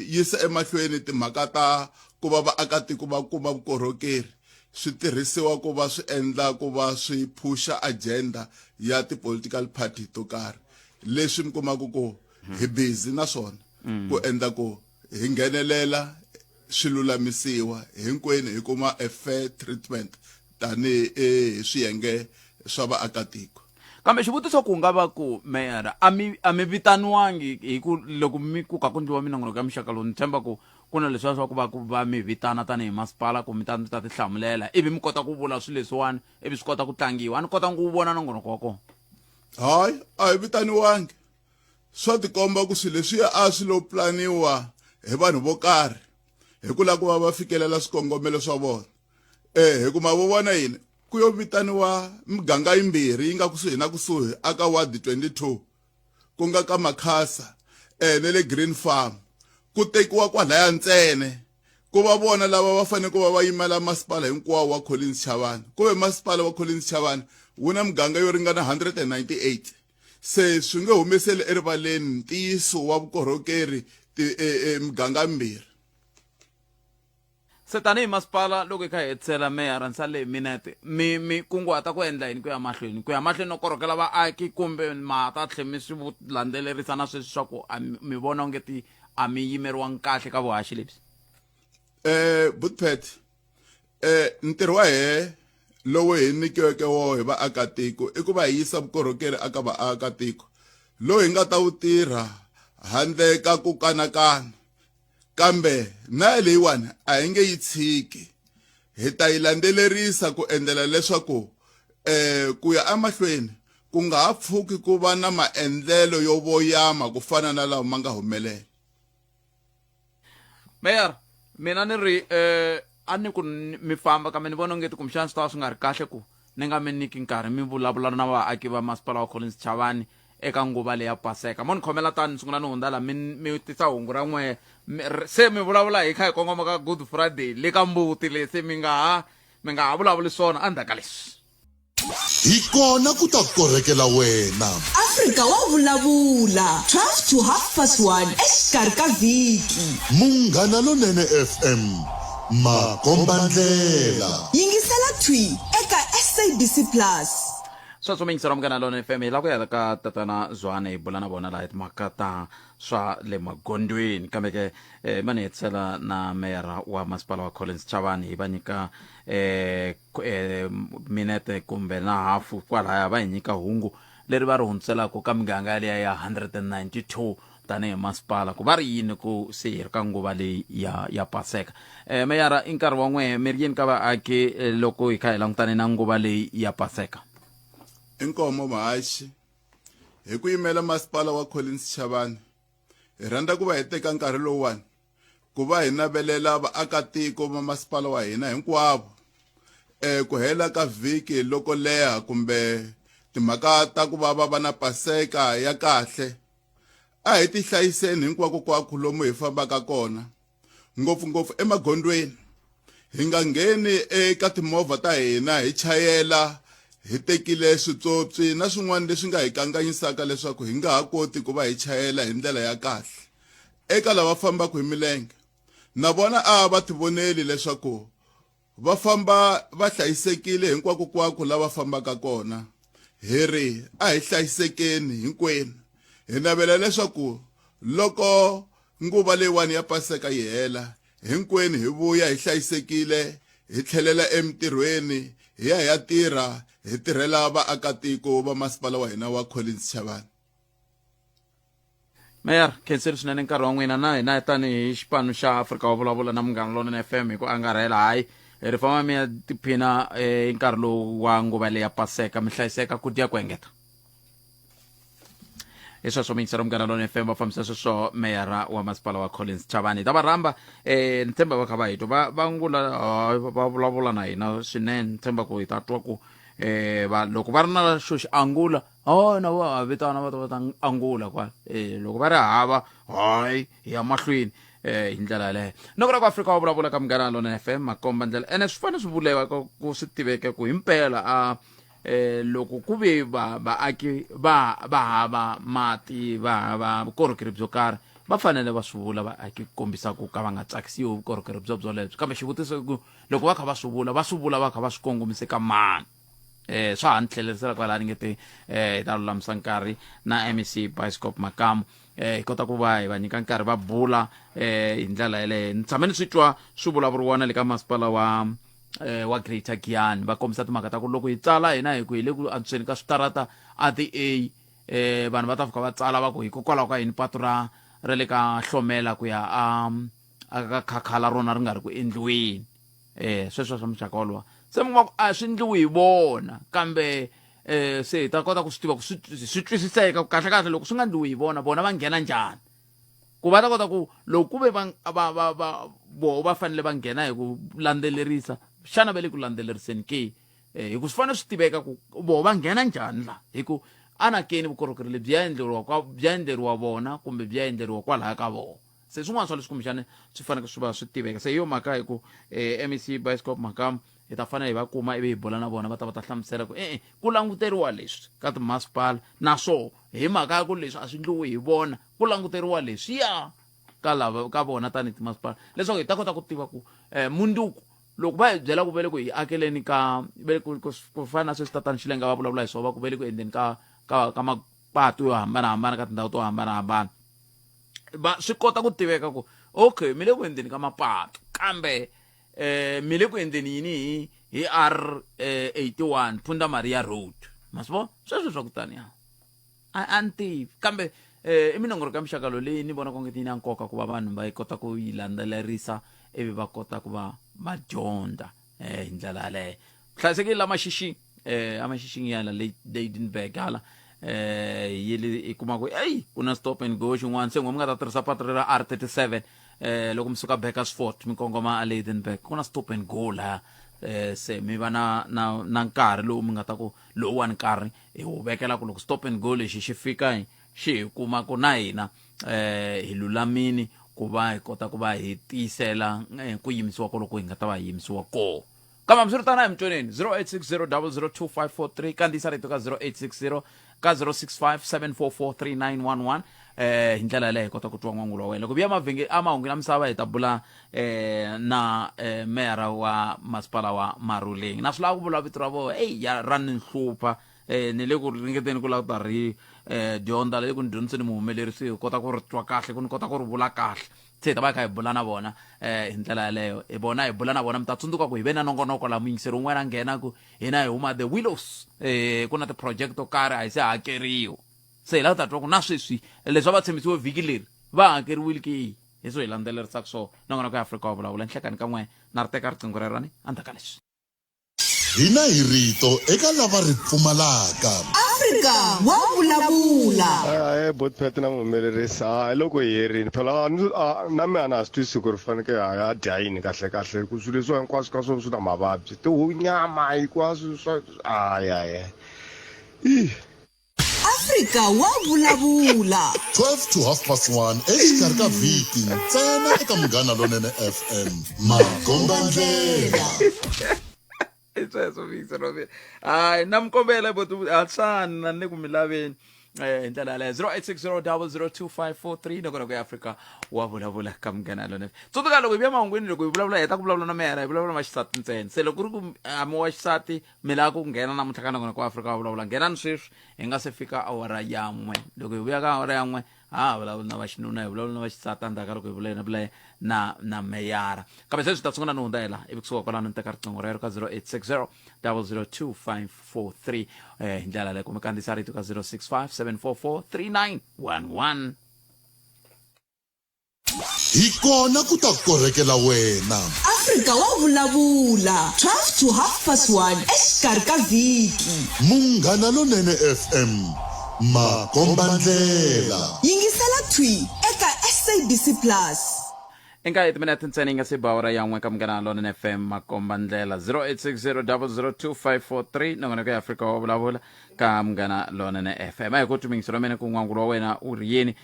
yisa emahlweni timhaka ta ku va vaakatiko va kuma vukorhokeri switirhisiwa ku va swi endla ku va swi phusha agenda ya ti-political party to karhi leswi mi kumaka ku hi busy na swona ku endla ku hi nghenelela swi lulamisiwa hinkwenu hi kuma a fair treatment tanihi swiyenge swa vaakatiko kambe xivutiso ku nga va ku meyara a mi vitaniwangi hi ku loko mi ku ka ku ndliwa minongonoko ya mixaka lowu ni tshemba ku ku na leswiya swa ku va mi vitana tanihi masipala ku mi ta ti hlamulela ivi mi kota ku vula swilo leswiwani ivi swi kota ku tlangiwa a ni kota ku vona nongonoko wa kona. hayi a hi vitaniwangi swa tikomba ku swilo leswiya a swi lo planiwa hi vanhu vo karhi hi ku lava ku va fikelela swikongomelo swa vona hi ku ma vo vona yini ku yo vitaniwa miganga yimbirhi yi nga kusuhi na kusuhi aka ward 22 ku nga ka Makhasa ne le Green Farm ku tekiwa kwalaya ntsene ku va vona lava va fanele ku va yimela masipala hinkwawo wa Collins Chabane ku ve masipala wa Collins Chabane wu na miganga yo ringana 198 se swi nge humeseli erivaleni ntiyiso wa vukorhokeri miganga mbirhi. Se tanihi masipala loko hi kha hi hetisela meyara nsale minete mi kunguhata ku endla yini ku ya mahlweni no korhokela vaaki kumbe ma ta tlhe mi swi landzelerisa na sweswi swa ku mi vona ongeti a mi yimeriwangi kahle ka vuhaxi lebyi. Butpet ntirho wa he lowu hi nikiweke wo hi vaakatiko i ku va hi yisa vukorhokeri aka vaakatiko lowu hi nga ta wu tirha handle ka ku kanakana kambe na leyiwani a hi nge yi tshiki hi ta yi landzelerisa ku endlela leswaku ku ya emahlweni ku nga ha pfuki ku va na maendlelo yo voyama ku fana na lawa ma nga humelela. Mayor mina ni ri a ni ku mi famba kambe ni vona ongeti kumbexana swi ta va swi nga ri kahle ku ni nga mi niki nkarhi mi vulavula na vaaki va masipala wa Collins Chabane eka nguva leya Paseka mo ni khomela tani ni sungula ni hundza la mi tisa hungu ra n'we se mi vulavula hi kha hi kongoma ka Good Friday le ka mbuti le se mi nga ha vulavuli swona endzhaku ka leswi. Hi kona ku ta korhekela wena. Afrika wa vulavula 12 to 1:30 exikarhi ka vhiki. Munghana Lonene FM makombandlela. Yingisela thwi eka SABC Plus. Sweswo mi yingisela Munghana Lonene FM hi la ku ya ka tatana Zwane hi bula na vona laha hi timhaka ta swa le magondweni kambe ke ma ni hetisela na meyara wa masipala wa Collins Chabane hi va nyika minete kumbe na hafu kwalaya va hi nyika hungu leri va ri hundzelaka ka miganga leya ya 192 tanihi masipala ku va ri yini ku se hi ri ka nguva leyi ya Paseka. Meyara i nkarhi wa n'we mi ri yini ka vaaki loko hi kha hi langutane na nguva leyi ya Paseka. Inkomo mahaxi hi ku yimela masipala wa Collins Chabane hi rhandza ku va hi teka nkarhi lowuwani ku va hi navelela vaakatiko va masipala wa hina hinkwavo ku hela ka vhiki loko leha kumbe timhaka ta ku va va na Paseka ya kahle a hi ti hlayiseni hinkwako kwakho lomu hi fambaka kona ngopfungopfu emagondweni hi nga ngheni eka timovha ta hina hi chayela hi tekile switsotsi na swin'wana leswi nga hi kanganyisaka leswaku hi nga ha koti ku va hi chayela hi ndlela ya kahle eka lava fambaka hi milenge na vona a va tivoneli leswaku va famba va hlayisekile hinkwako kwako lava fambaka kona hi ri a hi hlayisekeni hinkwenu hi navela leswaku loko nguva leyiwani ya Paseka yi hela hinkwenu hi vuya hi hlayisekile hi tlhelela emitirhweni hi ya tirha hi tirhela vaakatiko va masipala wa hina wa Collins Chabane. Mayor khenseri swinene nkarhi wa n'wina na hina tanihi xipano xa Afrika wa vulavula na Munghana Lonene FM hi ku angarhela hayi hi ri famba mi ya tiphina nkarhi lowu wa nguva leyi ya Paseka mi hlayiseka ku dya ku engeta. Hi sweswo mi yingisela Munghana Lonene FM va fambisa sweswo meyara wa masipala wa Collins Chabane ta va rhamba ni tshemba va kha va hi twa va Ngula va vulavula na hina swinene ni tshemba ku hi ta twa ku loko va ri na xo xi angula na va vitana va ta angula kwala loko va ri hava hayi hi ya mahlweni hi ndlela yaleyo noko ra ku Afrika wa vulavula ka Munghana Lonene FM makomba ndlela ene swi fanele swi vulewa ku swi tiveke ku himpela loko ku ve vaaki va hava mati va hava vukorhokeri byo karhi va fanele va swi vula vaaki ku kombisa ku ka va nga tsakisiwi vukorhokeri byelebyo kambe xivutiso ku loko va kha va swi vula va kha va swi kongomise ka mani swa ha ni tlhelerisela kwalani ngeti hi ta lulamisa nkarhi na MEC Bioscope Makamu hi kota ku va hi va nyika nkarhi va bula hi ndlela yaleyo ni tshame ni swi twa swi vulavuriwana le ka masipala wa wa Greater Giyani va kombisa timhaka ta ku loko hi tsala hina hi ku hi le ku antsweni ka switarata a ti A vanhu va ta fika va tsala va ku hikokwalaho ka yini patu ra le ka Hlomela ku ya a ka Khakhala rona ri nga ri ku endliweni sweswo swa muxaka wolowo se mi nga a swi endliwi hi vona kambe se hi ta kota ku swi tiva ku swi twisiseka kahle kahle loko swi nga endliwi hi vona va nghena njhani ku va ta kota ku loko ku ve voho va fanele va nghena hi ku landzelerisa xana va le ku landzeleriseni ke hi ku swi fanele swi tiveka ku voho va nghena njhani la hi ku anakeni vukorhokeri lebyi bya endleriwa vona kumbe bya endleriwa kwalaya ka vona se swin'wana swa leswi kumbexani swi fanele swi va swi tiveka se hi yo mhaka hi ku MEC Bioscope Makam hi ta fanele hi va kuma ivi hi bula na vona va ta hlamusela ku ku languteriwa leswi ka timasipala naswo hi mhaka ya ku leswi a swi endliwi hi vona ku languteriwa leswiya ka vona tanihi timasipala leswaku hi ta kota ku tiva ku munduku loko va hi byela ku vele ku hi akeleni ku fana na sweswi tatani Xilenga va vulavula hi swona va ku vele ku endleni ka mapatu yo hambanahambana ka tindhawu to hambanahambana swi kota ku tiveka ku okay mi le ku endleni ka mapatu kambe mi le ku endleni yini hi R81 Phunda Maria Road masvo sweswo swa ku taniya a ntivi kambe i minongoro ka mixaka leyi ni vona ku nge na nkoka ku va vanhu va kota ku yi landzelerisa ivi va kota ku va dyondza hi ndlela yaleyo hlayisekile lamaxixi amaxixi yana Lydenburg hala yili i kuma ku ku na stop and go xin'wana se n'we mi nga ta tirhisa patu ra R37 loko mi suka Bakersfort mi kongoma a Lydenburg ku na stop and go la se mi va na nkarhi lowu mi nga ta ku lowuwani nkarhi hi wu vekela ku loko stop and go lexi xi fika xi hi kuma ku na hina hi lulamini ku va hi kota ku va hi tiyisela ku yimisiwa ko loko hi nga ta va yimisiwa ko kambe mi swi ri tana hi mitsoneni 0860 002543 kandziyisa rito ka 0860 ka 065 744 3911 hi ndlela yaleyo hi kota ku twa n'wangulo wa wena loko vuya mahungu na misava hi ta bula na mera wa masipala wa Maruleng na swi lava ku vula vito ra vona ya ra ni hlupha ni le ku ringeteni ku lava ku ta ri dyondza le ku ni dyondziseni muhumelerisi hi kota ku ri twa kahle ku ni kota ku ri vula kahle se hi ta va hi kha hi bula na vona hi ndlela yaleyo hi bula na vona mi ta tsundzuka ku hi ve na nongonoko laha muyingiseri wun'wana a nghena ku hina hi huma the Willows ku na tiproject to karhi a hi se hakeriwa se hi lava ku ta twa ku na sweswi leswi va tshembisiwe vhiki leri va hakeriwile ke hi swo hi landzelerisaka swona nongonoko ya Afrika wa vulavula nhlekani ka n'we na ri teka riqingho rerani endzhaku ka leswi hina hi rito eka lava ri pfumalaka Afrika wa vulavula botpet na muhumelerisi loko hi herini phela na mina a swi twisi ku ri fanekele a dya yini kahle kahle ku swilo leswi hinkwaswo ka swona swi na mavabyi nyama hinkwaswo swa Afrika wa vulavula 12 to 1:30 exikarhi ka vhiki ntsena eka Munghana Lonene FM makombandlela sweswo visa ro vina hayi na mikombela asani na le ku mi laveni hi ndlela yaleyo 0860 002543 nongonoko ya Afrika wa vulavula ka Munghana Lonene tsundzuka loko hi vuya mahungwini loko hi vulavula hi ta ku vulavula na mera hi vulavula na vaxisati ntsena se loko ku ri ku ami wa xisati mi lava ku nghena namuntlha ka nongonoko wa Afrika wa vulavula nghenani sweswi hi nga se fika awara ya 1 loko hi vuya ka awara ya 1 vulavula na vaxinuna hi vulavula na vaxisati endzhaku ka loko hi vula na meyara kambe sweswi ta sungula no hundza hela ivi kusuka kwalano ni teka riqingho rero ka 0860 002543 hi ndlela leyo kumbe kandziyisa rito ka 065 744 3911 hi kona ku ta korhekela wena Afrika wa vulavula 12 to 1:30 exikarhi ka vhiki Munghana Lonene FM makombandlela yingisela thwi eka SABC Plus enka 8 minutes ntsena nga se bawara ya 1 ka Munghana Lonene FM makombandlela 0860 002543 nongonoko ya Afrika wa vulavula ka Munghana Lonene FM ai ku tumingiselo mena ku n'wangulo wa wena u ri yini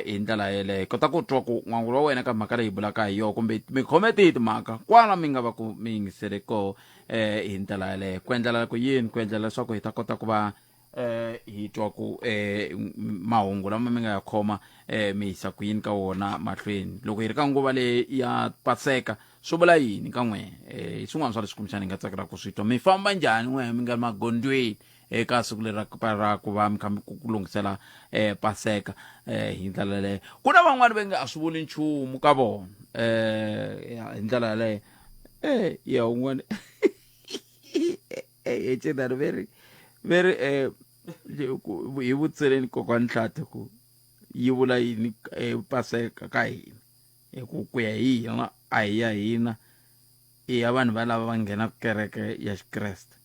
hi ndlela yeleyo kota ku twa ku n'wangulo wa wena ka mhaka leyi bulaka hi yo kumbe mi khomete hi timhaka kwala mi nga va ku mi yingisele ko hi ndlela yeleyo ku endlela ku yini ku endlela leswaku hi ta kota ku va hi twa ku mahungu lama mi nga ya khoma mi yisa ku yini ka wona mahlweni loko hi ri ka nguva leyi ya paseka swo vula yini ka n'we hi swin'wana swa leswi kumbexani hi nga tsakela ku swi twa mi famba njhani n'we mi nga magondweni eka siku leri ra ku va mi kha mi ku lunghisela paseka hi ndlela leyo ku na van'wani va nga a swi vuli nchumu ka vona hi ndlela yaleyo Yeah, one. It's that very yi vutseleni kokwana Nhlati ku yi vula yini paseka ka hina ku ya hi hina a hi ya hina i ya vanhu va lava va nghena kereke ya Xikreste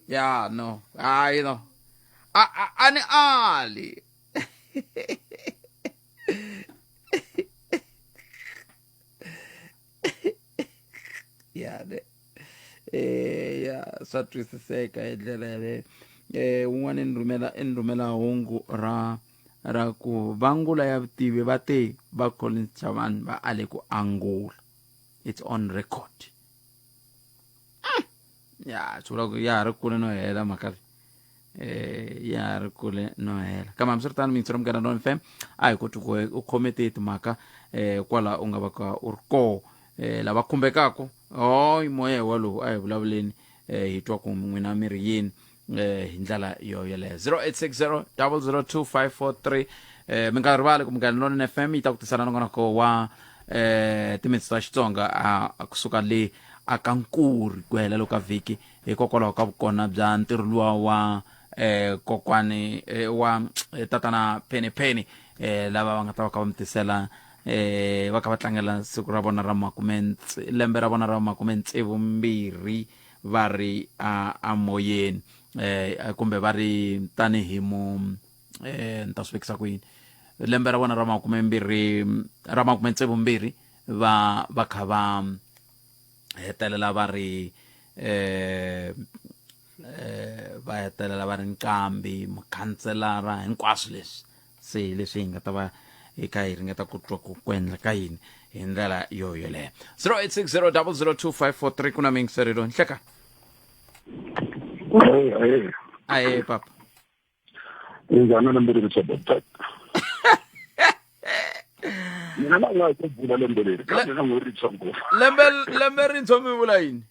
ya no hayi no a ni ali ya ne ya swa twisiseka hi ndlela yaleyo un'wana ni rhumela hungu ra ku vangula ya vutivi va te va Collins Chabane va ale ku Ngula. It's on record. Ya sula ku ya ri kule no hela maka ya ri kule no hela kama msirtana mitsoro mgana no FM ai ku u commentate maka kwala u nga va ka u ri ko lava khumbekako i moya walo ai vulavuleni hi twa ku n'wina miri yini hi ndlela yo yele 0860 002543 mi nga rivali ku Munghana Lonene FM yi ta ku tisana nongonoko wa timitsi ta Xitsonga kusuka le aka Nkuri ku hela loko ka vhiki hikokwalaho ka vukona bya ntirho luwa wa kokwani wa tatana Penny lava va nga ta va ka va mitisela va ka va tlangela siku ra vona ra lembe ra vona ra 72 va ri a moyeni kumbe va ri tanihi ni ta swi vekisa ku yini lembe ra vona ra 72 va kha va hetelela va ri va hetelela va ri nkambi mukhanselara hinkwaswo leswi se leswi hi nga ta va eka hi ringeta ku twa ku kwendla ka yini hi ndlela yo yoleyo 0860 002543 kuna vayingiseri nhleka aye papa Ngana nambere bitshaba mina la nga ku bula lembele ka mina ngori tsongo lembe ri ntsho mi vula yini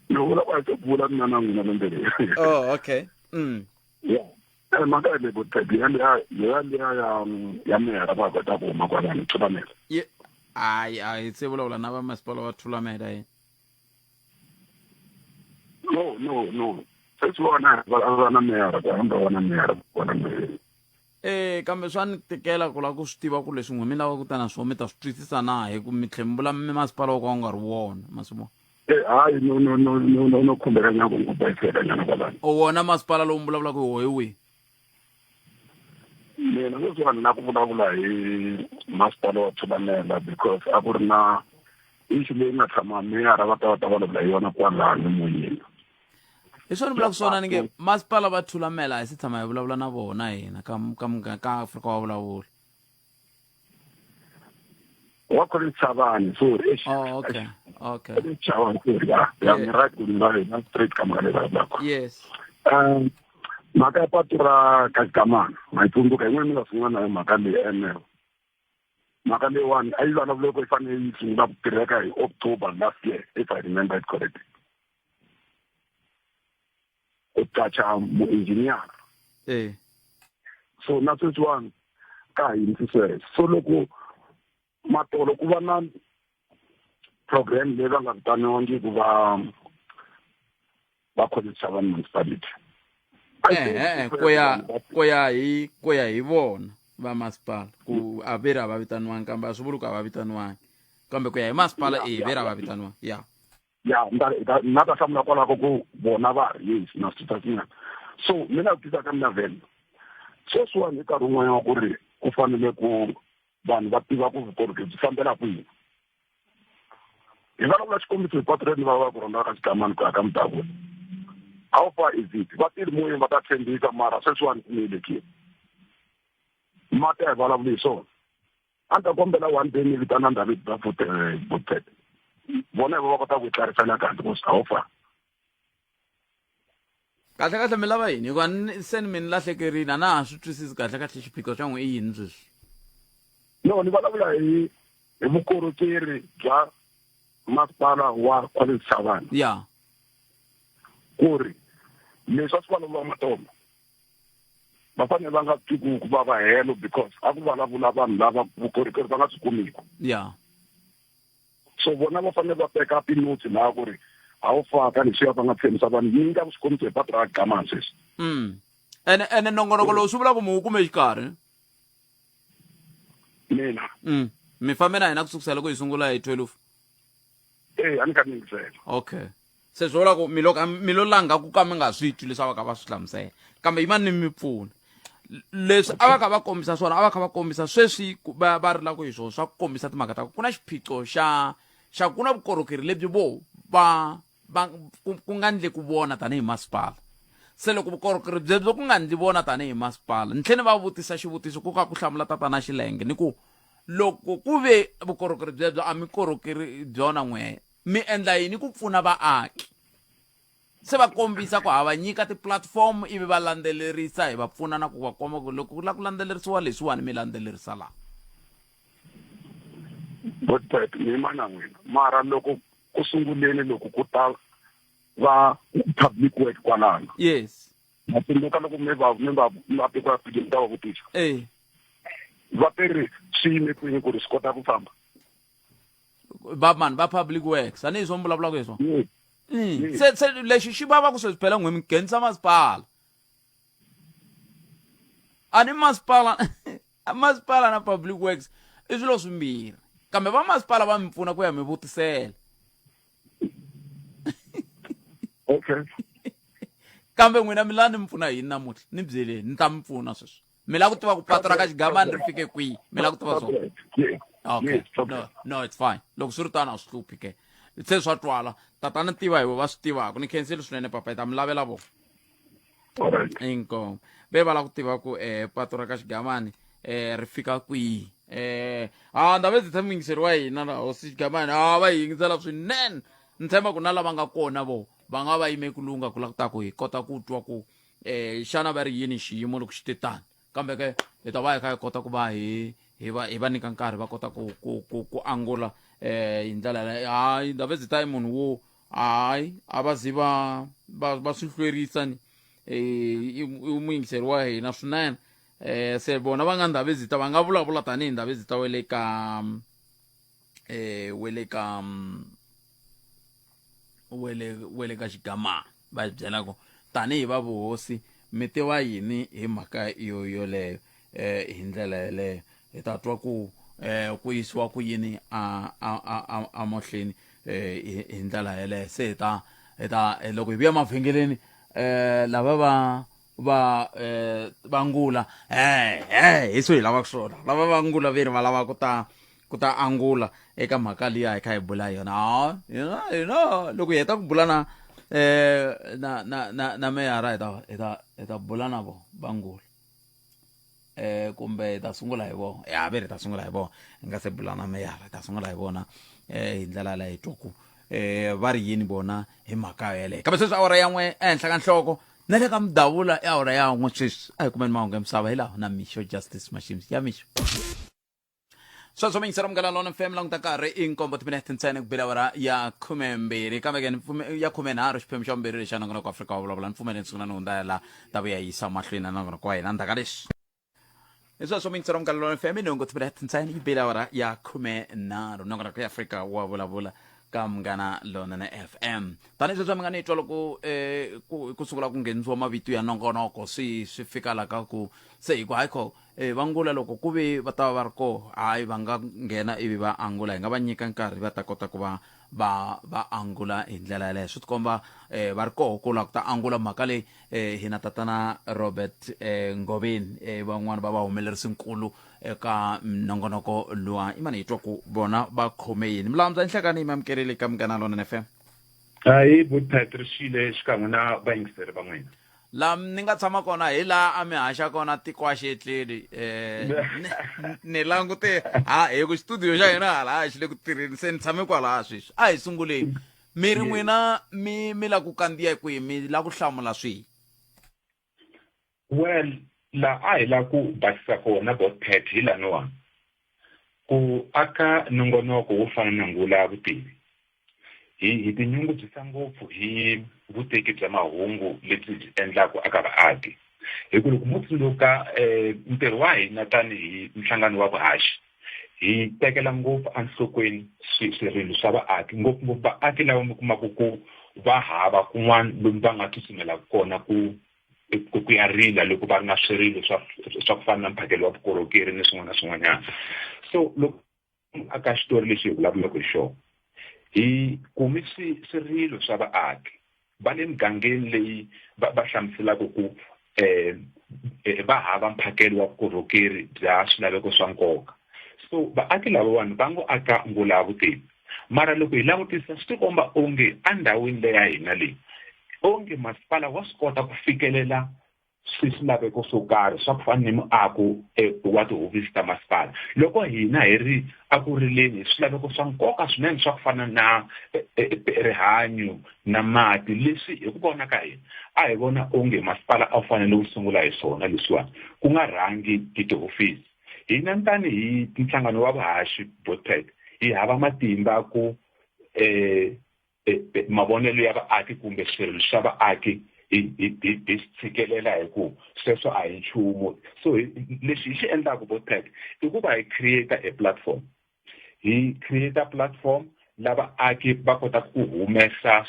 no vula ku bula mina na ngina lembele oh okay yeah maka le botabi ya mera ba ba ta boma kwa bana Chabane ai tse vula na ba Maspala wa thulamela yini no sesi vona va mera ba hamba wana mera wana mera kambe swa ni tikela ku la ku swi tiva ku leswi n'we mi lava ku ta na swona mi ta swi twisisa na hi ku mi tlhembula Maspala wa ka u nga ri wona masimo hayi no khumbela nyako ngubhayisela nyana kwalani o wona Maspala lowu vulavula ku hi wihi mina ngizwa na ku vulavula hi Maspala wa Chabane because a ku ri na issue leyi nga tshama mera va ta vulavula hi yona kwalani moyeni hi swona vula ku swona ni nge Maspala va thulamela hi si tshama hi vulavula na vona hina ka Afrika wa vulavula wa Collins Chabane sorry okay Chabane ya mi right ku na straight kama le ba yes maka patura kakamana maitunduka yin'we mi nga sungula na maka leyi eneo maka leyiwani a yi vulavula ku yi fanele yi sungula ku tirheka hi October last year if I remember it correctly utacha mu-engineer so na sweswiwani ka hindzisere so loko matolo ku va na program leyi va nga vitaniwangi ku va Collins Chabane municipality ku ya hi vona va Maspala ku a veri a va vitaniwangi kambe a swi vuli ku a va vitaniwangi kambe ku ya hi Maspala veri a va vitaniwangi ya na ta hlamula kwalako ku vona va ri yes na swi tsakina so mina ku tisa ka mina vhele sweswiwani nkarhi wun'wana wa ku ri ku fanele ku vanhu va tiva ku vukorhokeri byi fambela kwihi hi vulavula xikombiso hi patroni va ku rhonga ka xikamani ku ya ka Mutavula how far is it va tiri moyeni va ta tshembisa mara sweswiwani ku melekile mati a hi vulavuli hi swona a ni ta kombela one day ni vitana David va Vutet vona va kota ku tlarisana kahle ku how far kahle mi lava yini hikuva se ni mi ni lahlekerile a na ha swi twisisi kahle xiphiqo xa n'we i yini sweswi no ni vulavula hi vukorhokeri bya Maspala wa Collins Chabane ku ri leswi a swi vulavuriwa matombo va fanele va nga twi ku vava helo because a ku vulavula vanhu lava vukorhokeri va nga swi kumiki. Yeah. So vona va fanele va teka tinotsi laha ku ri a wu faka leswiya va nga tshembisa vanhu nyinga vuxikombiso hi patu ra gamani sweswi. ene nongonoko lowu swi vula ku mi wu kume xikarhi Mina mi fambe na hina ku sukusela ku hi sungula hi 12. a ni ka ni yingisela. Okay, se swi vula ku mi lo langa ku ka mi nga swi twi leswi a va ka va swi hlamusela kambe yimani ni mi pfuna leswi a va kha va kombisa swona a va kha va kombisa sweswi va ri la ku hi swona swa ku kombisa timhaka ta ku na xiphiqo xa ku na vukorhokeri lebyi vo ku nga ndle ku vona tanihi masipala. Se loko vukorhokeri byebyo ku nga ndzi vona tanihi masipala ni tlhela ni va vutisa xivutiso ku ka ku hlamula tatana xilenge ni ku loko ku ve vukorhokeri byebyo a mi korhokeri byona n'we mi endla yini ku pfuna vaaki. Se va kombisa ku hava nyika tiplatform ivi va landzelerisa hi va pfuna na ku va komba ku loko ku la ku landzelerisiwa leswiwani mi landzelerisa laha. But mi mana n'wina mara loko ku sunguleni loko ku ta va public work kwalano. Yes. Ma tsundzuka loko mi va tiko ya Afrika ta va vutisa. Va peri swi yime kwini ku ri swi kota ku famba. Va public works a ni hi swo mi vulavulaka hi swona. Se lexi xi vava ku sweswi phela n'we mi nghenisa masipala a ni masipala na public works i swilo swimbirhi kambe va masipala va mi pfuna ku ya mi vutisela. Okay. Kambe n'wina mi lava ni mi pfuna yini namuntlha ni byeleni ni ta mi pfuna sweswi mi lava ku tiva ku patu ra ka xigamani ri fike kwihi mi lava ku tiva swona. Okay, no it's fine loko swi ri tano a swi hluphi ke se swa twala tatana tiva hi va swi tivaka ni khenseli swinene papa hi ta mi lavela vona. Inkomu ve va lava ku tiva ku patu ra ka xigamani ri fika kwihi ndave ndzi tshama yingiseri wa hina na hosi xigamani va hi yingisela swinene ni tshemba ku na lava nga kona va nga va yime ku lunga ku la ku ta ku hi kota ku twa ku xana va ri yini xiyimo loko xi te tani kambe ke hi ta va hi kha hi kota ku va hi va nyika nkarhi va kota ku angula hi ndlela leyo hayi ndave ndzi ta hi munhu wo hayi a va zi va swi hlwerisa ni i muyingiseri wa hina swinene se vona va nga ndave zita va nga vulavula tanihi ndave zita we le ka xigamani va hi byela ku tanihi va vuhosi mi tiva yini hi mhaka yoleyo hi ndlela yeleyo hi ta twa ku yisiwa ku yini a mahlweni hi ndlela yeleyo se hi ta loko hi vuya mavhengeleni lava va Ngula hi swo hi lavaka swona lava va Ngula ve ri va lava ku ta angula eka mhaka liya hi kha hi bula yona loko hi heta ku bula na meyara hi ta bula na vo va Ngula kumbe hi ta sungula hi vona ve ri ta sungula hi vona hi nga se bula na meyara hi ta sungula hi vona hi ndlela leyi hi twa ku va ri yini vona hi mhaka yeleyo kambe sweswi awara yan'we ehenhla ka nhloko na le ka Mudavula i awara yan'we sweswi a hi kumeni mahungu ya misava hi laha na mixo justice machines ya mixo sweswo mingisera munghana lona fm languta nkarhi i nkombo timinete ntsena ku bela awara ya 12 kambe ke ya 13 xiphemu xa vumbirhi lexi nongonoko ku Afrika wa vulavula ni pfumele ni sungula ni hundza la ta vuya yisa mahlweni na nongonoko wa hina ndhaka lexi hi sweswo mingisera munghana lona fm nongo timinete ntsena yi bela awara ya 13 nongonoko ya Afrika wa vulavula ka Munghana Lonene FM tanihi sweswi mi nga ni twa loko ku sungula ku nghenisiwa mavito ya nongonoko swi fika la ka ku se hi ku hayikho va Ngula loko ku ve va ta va ri koho hayi va nga nghena ivi va angula hi nga va nyika nkarhi va ta kota ku va angula hi ndlela yaleyo swi tikomba va ri koho ku la ku ta angula mhaka leyi hina tatana Robert Ngobeni van'wani va humelerisi nkulu eka nongonoko luwa i mani hi twa ku vona va khome yini milamza nhlekani mi amukerile ka Munghana Lonene FM hayi vupatrishile xikan'we na vayingiseri van'wina la ni nga tshama kona hi la a mi haxa kona tiko a xetleli ni langute hi ku studio xa hina hala xi le ku tirheni se ni tshame kwalaha sweswi a hi sunguleni mi ri n'wina mi la ku kandziya kwihi mi la ku hlamula swihi well la a hi la ku basisa kona botpet hi laniwani ku aka nongonoko wo fana na Ngula vutivi hi tinyungubyisa ngopfu hi vuteki bya mahungu lebyi byi endlaku aka vaaki hi ku loko mo tsundzuka ntirho wa hina tanihi nhlangano wa vuhaxi hi tekela ngopfu enhlokweni swirilo swa vaaki ngopfungopfu vaaki lava mi kumaka ku va hava kun'wana lomu va nga tsutsumela kona ku ya rila loko va ri na swirilo swa ku fana na mphakelo wa vukorhokeri ni swin'wana na swin'wanyana. So loko aka xitori lexi hi vulavulaka hi xona hi kumi swirilo swa vaaki va le mugangeni leyi va hlamuselaka ku va hava mphakelo wa vukorhokeri bya swilaveko swa nkoka. So vaaki lavawani va ngo aka ngula ya vutivi, mara loko hi langutisa swi tikomba onge endhawini leya hina leyi onge masipala wa swi kota ku fikelela swilaveko swo karhi swa ku fana ni muako wa tihofisi ta masipala. Loko hina hi ri aku rileni swilaveko swa nkoka swinene swa ku fana na rihanyo na mati, leswi hi ku vona ka hina a hi vona onge masipala a wu fanele wu sungula hi swona leswiwani ku nga rhangi tihofisi. Hina tanihi nhlangano wa vuhaxi Botpet hi hava matimba ku mavonelo ya vaaki kumbe swirilo swa vaaki hi tshikelela hi ku sweswo a hi nchumu. So leswi hi xi endlaka Botpet i ku va hi create a platform, hi create a platform lava vaaki va kota ku humesa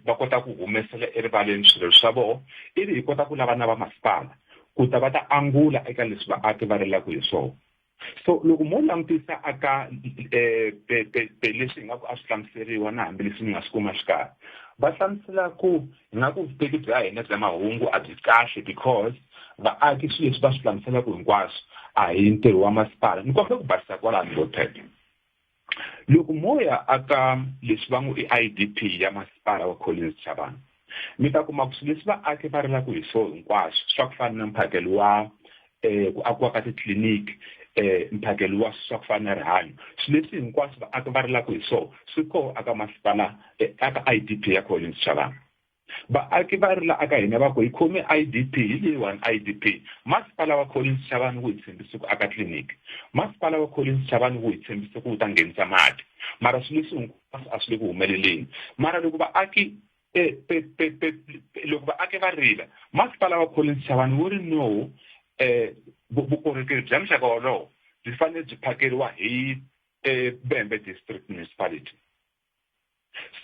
va kota ku humesela erivaleni swirilo swa vona ivi hi kota ku lava na va masipala ku ta va ta angula eka leswi vaaki va rilaka hi swona. So loko mo langutisa aka leswi nga ku a swi hlamuseriwa na hambi leswi nga swi kuma xikarhi va hlamusela ku nga ku vuteki bya hina bya mahungu a byi kahle because vaaki swilo leswi va swi hlamuselaka hinkwaswo a hi ntirho wa masipala. Ni kombela ku basisa kwalano Botpet. Loko mo ya aka leswi va ngo i IDP ya masipala wa Chabane mi ta kuma ku swilo leswi vaaki va rilaka hi swona hinkwaswo swa ku fana na mphakelo wa ku akiwa ka titliliniki, mphakelo wa swa ku fana na rihanyo, swilo leswi hinkwaswo vaaki va rilaka hi swona swi koho aka masipala aka IDP ya Chabane. Vaaki va rila aka hina va ku hi khome IDP hi leyiwani IDP. Masipala wa Chabane wu hi tshembise ku aka tliliniki, masipala wa Chabane wu hi tshembise ku wu ta nghenisa mati, mara swilo leswi hinkwaswo a swi le ku humeleleni. Mara loko vaaki loko vaaki va rila masipala wa Chabane wu ri no vukorhokeri bya muxaka wolowo byi fanele byi phakeriwa hi Bembe district municipality.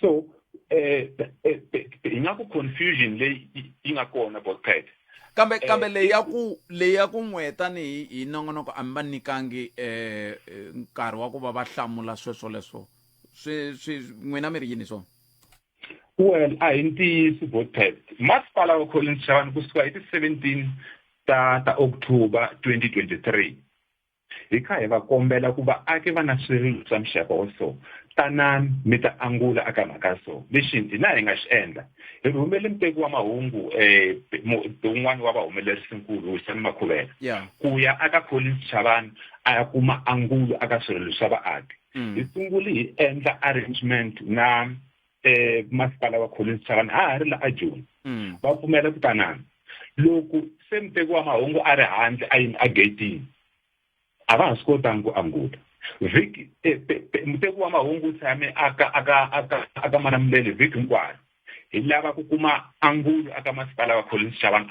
So hi nga ku confusion leyi yi nga kona Botpet. kambe leyi ya ku n'weta ni hi nongonoko a mi va nikangi nkarhi wa ku va va hlamula sweswo leswo swi n'wina mi ri yini swona? Well, a hi ntiyisi Botpet. Masipala wa Chabane kusuka hi ti 17 ta October 2023 hi kha hi va kombela ku vaaki va na swirilo swa muxaka wa so tanani mi ta angula aka mhaka so. Lexi hina hi nga xi endla hi rhumele muteki wa mahungu un'wana wa vahumelerisinkulu Wisani Makhuvela ku ya aka Chabane a ya kuma angulo aka swirilo swa vaaki. Hi sungule hi endla arrangement na masipala wa Chabane a ri la a Joni va pfumela ku tanani. Loko se muteki wa mahungu a ri handle a yini a gatini a va ha swi kotangi ku angula. Vhiki muteki wa mahungu tshame aka Manamulele vhiki hinkwayo hi lava ku kuma angulo aka masipala wa Chabane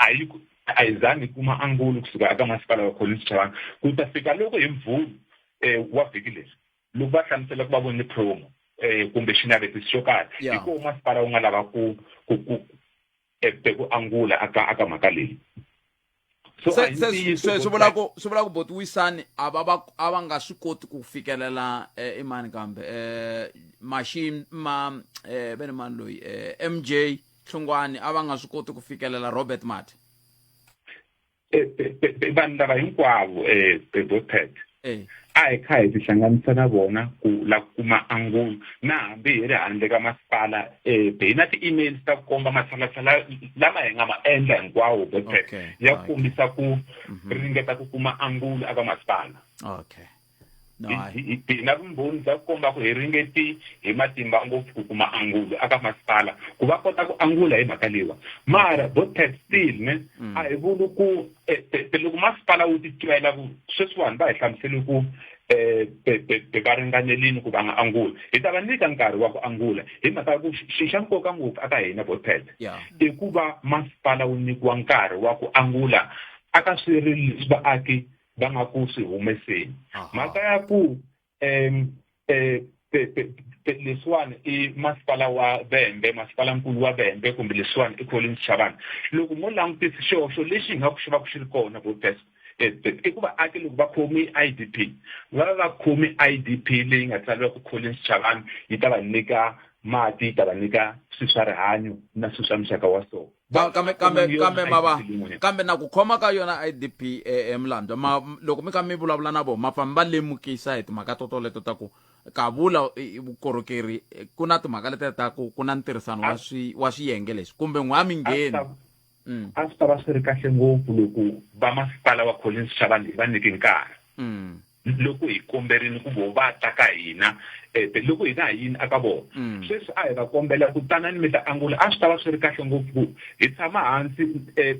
a hi zangi kuma angulo kusuka aka masipala wa Chabane ku ta fika loko hi Mvulu wa vhiki leri loko va hlamusela ku va vone promo kumbe xinavetiso xo karhi hi ko masipala wu nga lava ku angula aka mhaka leyi. swi vula ku Boti Wisani a va nga swi koti ku fikelela imani kambe veni mani loyi MJ Hlungwane a va nga swi koti ku fikelela Robert Mati. Vanhu lava hinkwavo Botpet a hi kha hi tihlanganisa na vona ku la kuma angulo na hambi hi ri handle ka masipala hi na ti-emails ta ku komba matshalatshala lama hi nga ma endla hinkwawo Botpet ya kombisa ku ringeta ku kuma angulo aka masipala. Hi na vumbhoni bya ku komba ku hi ringeti hi matimba ngopfu ku kuma angulo aka masipala ku va kota ku angula hi mhaka leyiwa. Mara Botpet still a hi vuli ku loko masipala wu titwela ku sweswiwani va hi hlamusele ku va ringanelini ku va nga angula hi ta va nyika nkarhi wa ku angula hi mhaka ku xa nkoka ngopfu aka hina Botpet i ku va masipala wu nyikiwa nkarhi wa ku angula aka swirilo leswi vaaki va nga ku swi humeseni mhaka ya ku leswiwani i masipala wa Vhembe masipala nkulu wa Vhembe kumbe leswiwani i Collins Chabane loko mo langutisa xihoxo lexi hi nga ku xi va ku xi ri kona Botpet i ku vaaki loko va khomi IDP va khomi IDP leyi nga tsariwa ku Collins Chabane yi ta va nyika mati yi ta va nyika swilo swa rihanyo na swilo swa muxaka wa so kambe na ku khoma ka yona IDP emlandwa loko mi ka mi vulavula na vona mafamba lemukisa hi timhaka totoleto ta ku ka vula vukorhokeri ku na timhaka leti ta ku ku na ntirhisano wa swiyenge leswi kumbe n'wa mi ngheni a swi ta va swi ri kahle ngopfu loko vamasipala wa Collins Chabane va nyike nkarhi loko hi komberini ku vo va ta ka hina loko hina yini aka vona sweswi a hi va kombela ku tanani mi ta angula a swi ta va swi ri kahle ngopfu hi tshama hansi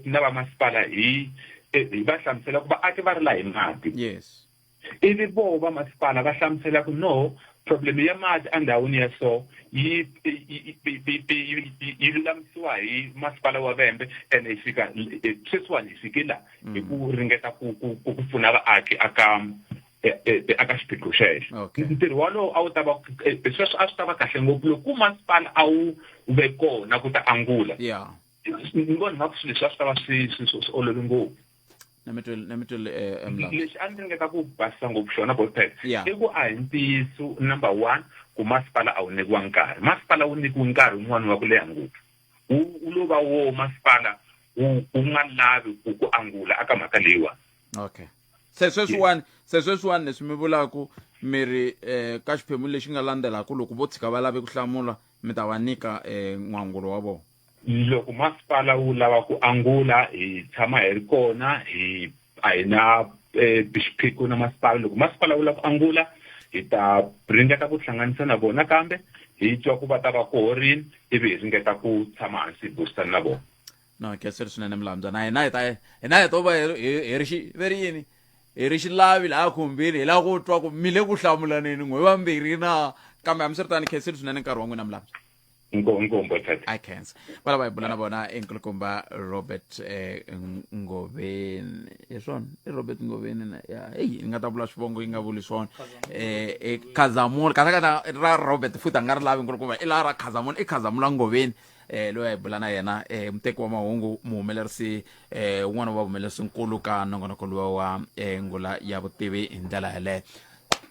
na vamasipala hi va hlamusela ku vaaki va ri la hi mati yes ivi vo vamasipala va hlamusela ku no problem ya mati andhawini ya so yi lulamisiwa hi masipala wa Vhembe ene hi fika sweswiwani hi fikela hi ku ringeta ku pfuna vaaki aka xiphiqo xexo ntirho walowo a wu ta va sweswo a swi ta va kahle ngopfu loko masipala a wu ve kona ku ta angula ni vona nga ku swilo leswi a swi ta va swi olove ngopfu lexi a ndzi ringeta ku basisa ngopfu xona Botpet i ku a hi ntiyiso number 1 ku masipala a wu nyikiwa nkarhi masipala wu nyikiwa nkarhi wun'wana wa ku leha ngopfu wu lo va wo masipala wu nga lavi ku angula aka mhaka leyiwani okay se sweswiwani leswi mi vulaku mi ri ka xiphemu lexi nga landzelaka loko vo tshika va lave ku hlamula mi ta va nyika n'wangulo wa vona loko masipala wu lava ku angula hi tshama hi ri kona a hi na xiphiqo na masipala loko masipala wu lava ku angula hi ta ringeta ku hlanganisa na vona kambe hi twa ku va ta va kohorini ivi hi ringeta ku tshama hansi hi burisana na vona no ke swi swinene milambyana na hina hi to va hi ri veri yini hi ri xilavi laha khumbini hi lava ku twa ku mi le ku hlamulaneni n'we vambirhi na kambe hambiswiritani khenseli swinene nkarhi wa n'wina milambyana I can't. Well, I bula na bona enkulukumba Robert Ngobeni. Yesona, Robert Ngobeni ya. Hey, ngata bula xivongo inga vuli swona. Khazamula, kana ra Robert futa ngari lavi enkulukumba ila ra Khazamula, Khazamula Ngobeni. Lo ya bula na yena mteki wa mahungu muhumelerisi un'wana wa vuhumelerisi nkulu ka nongonoko wa Ngula ya vutivi hi ndlela yaleyo.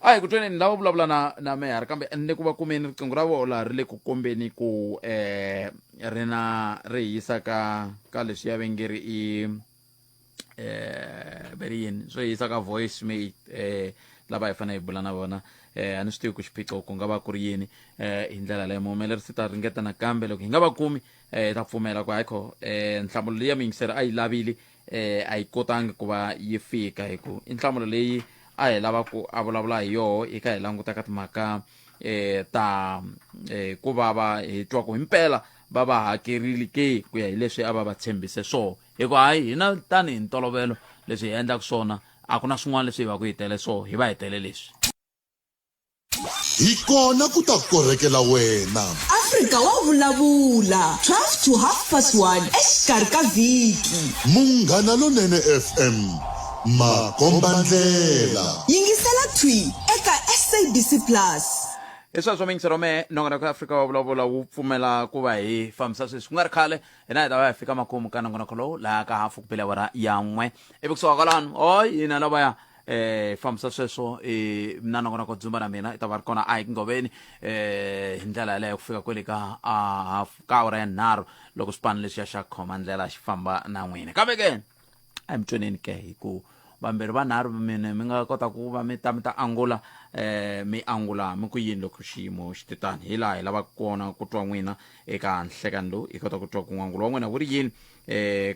Ai ku tweni ndhawu vulavula na meyara kambe ni ku va kumeni riqingho ra vona ri le ku kombeni ku ri na ri hisa ka leswi ya vengeri i veri yini swo hisa ka voice mate lava hi fanele hi bula na vona a ni swi tivi ku xiphiqo ku nga va ku ri yini hi ndlela leyo muhumelerisi ta ringeta nakambe loko hi nga va kumi ta pfumela ku hayikho nhlamulo leyi ya vayingiseri a yi lavile a yi kotangi ku va yi fika hi ku i nhlamulo leyi a hi lava ku a vulavula hi yoho hi ka hi languta ka timhaka ta ku va hi twa ku himpela va va hakerile ke ku ya hi leswi a va tshembise swona hikuva hayi hina tanihi ntolovelo leswi hi endlaka swona a ku na swin'wana leswi hi va ku hi tele swona hi va hi tele leswi hi kona ku ta korhekela wena Afrika wa vulavula 12 to 1:30 exikarhi ka vhiki Munghana Lonene FM makombandlela yingisela thwi eka SABC Plus Eswa swo mingisero me nongonoko Afrika wa vulavula wu pfumela ku va hi fambisa sweswi ku nga ri khale hina hi ta va hi fika makumu ka nongonoko lowu laha ka hafu ku pela wara yan'we ivi kusuka kwalano hina lavaya fambisa sweswo na nongonoko dzumba na mina i ta va ri kona a hi Ngobeni hi ndlela yaleyo ku fika kwele ka ka awara ya 3 loko swipano leswiya xa khoma ndlela xi famba na n'wina kambe ke a mi tweneni ke hi ku vambirhi vanharhu mine mi nga kota ku va mi ta angula mi angula mi ku yini loko xiyimo xi titani hi laha hi lava kona ku twa n'wina eka nhlekani lowu hi kota ku twa ku n'wangulo wa n'wina wu ri yini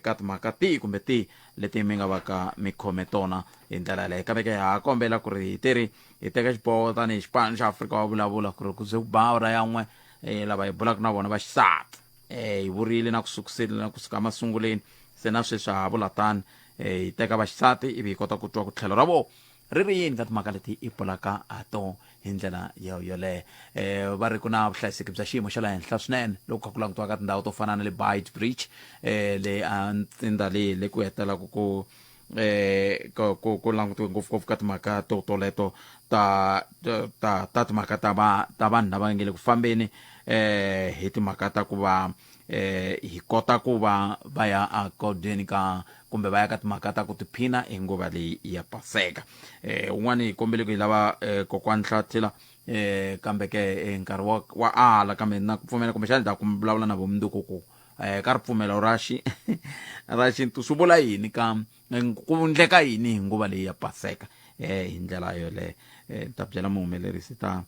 ka timhaka tihi kumbe tihi leti mi nga va ka mi khome tona hi ndlela yaleyo kambe ke ha kombela ku ri hi teka xiboho tanihi xipano xa Afrika wa vulavula ku ri ku ze ku ba awara yan'we lava hi bulaka na vona va xisati hi vurile na ku sukusile na kusuka masunguleni se na sweswi ha vula tani hi teka vaxisati ivi hi kota ku twa ku tlhelo ra vona ri ri yini ka timhaka leti i bulaka to hi ndlela yoleyo va ri ku na vuhlayiseki bya xiyimo xa le henhla swinene loko ku langutiwa ka tindhawu to fana na le Beit Bridge le ntsindza le ku hetelaka ku langutiwe ngopfungopfu ka timhaka toleto ta timhaka ta vanhu lava nge le ku fambeni hi timhaka ta ku va hi kota ku va ya akodeni ka kumbe va ya ka timhaka ta ku tiphina hi nguva leyi ya paseka un'wana hi kombele ku hi lava kokwani Hlathila kambe ke nkarhi wa ala kambe na ku pfumela kumbe xana ta ku vulavula na vumundzuku ku ka ripfumelo ra xintu swi vula yini ku ndleka yini hi nguva leyi ya paseka hi ndlela yoleyo ta byela muhumelerisi ta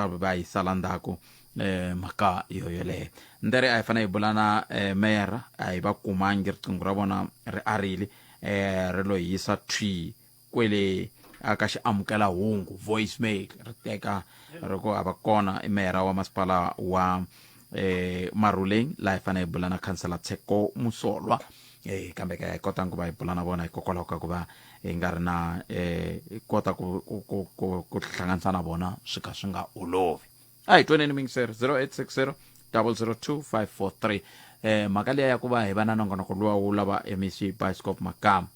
va yi sala ndzhaku mhaka yoleyo ndzi a hi fanele hi bula na meyara a hi va kumangi riqingho ra vona ri arile ri lo hi yisa thwi kwele aka xi amukela hungu voicemail ri teka ri ku a va kona i meyara wa masipala wa Maruleng la hi fanele hi bula na councilor Tsheko Musolwa kambe ka hi kota ku va hi bula na vona hikokwalaho ka ku va hi nga ri na kota ku hlanganisa na vona swi ka swi nga olovi a hi tweneni mingiseri 0860 002 543 mhaka leya ya ku va hi va na nongonoko luwa wu lava MEC Bioscope Makama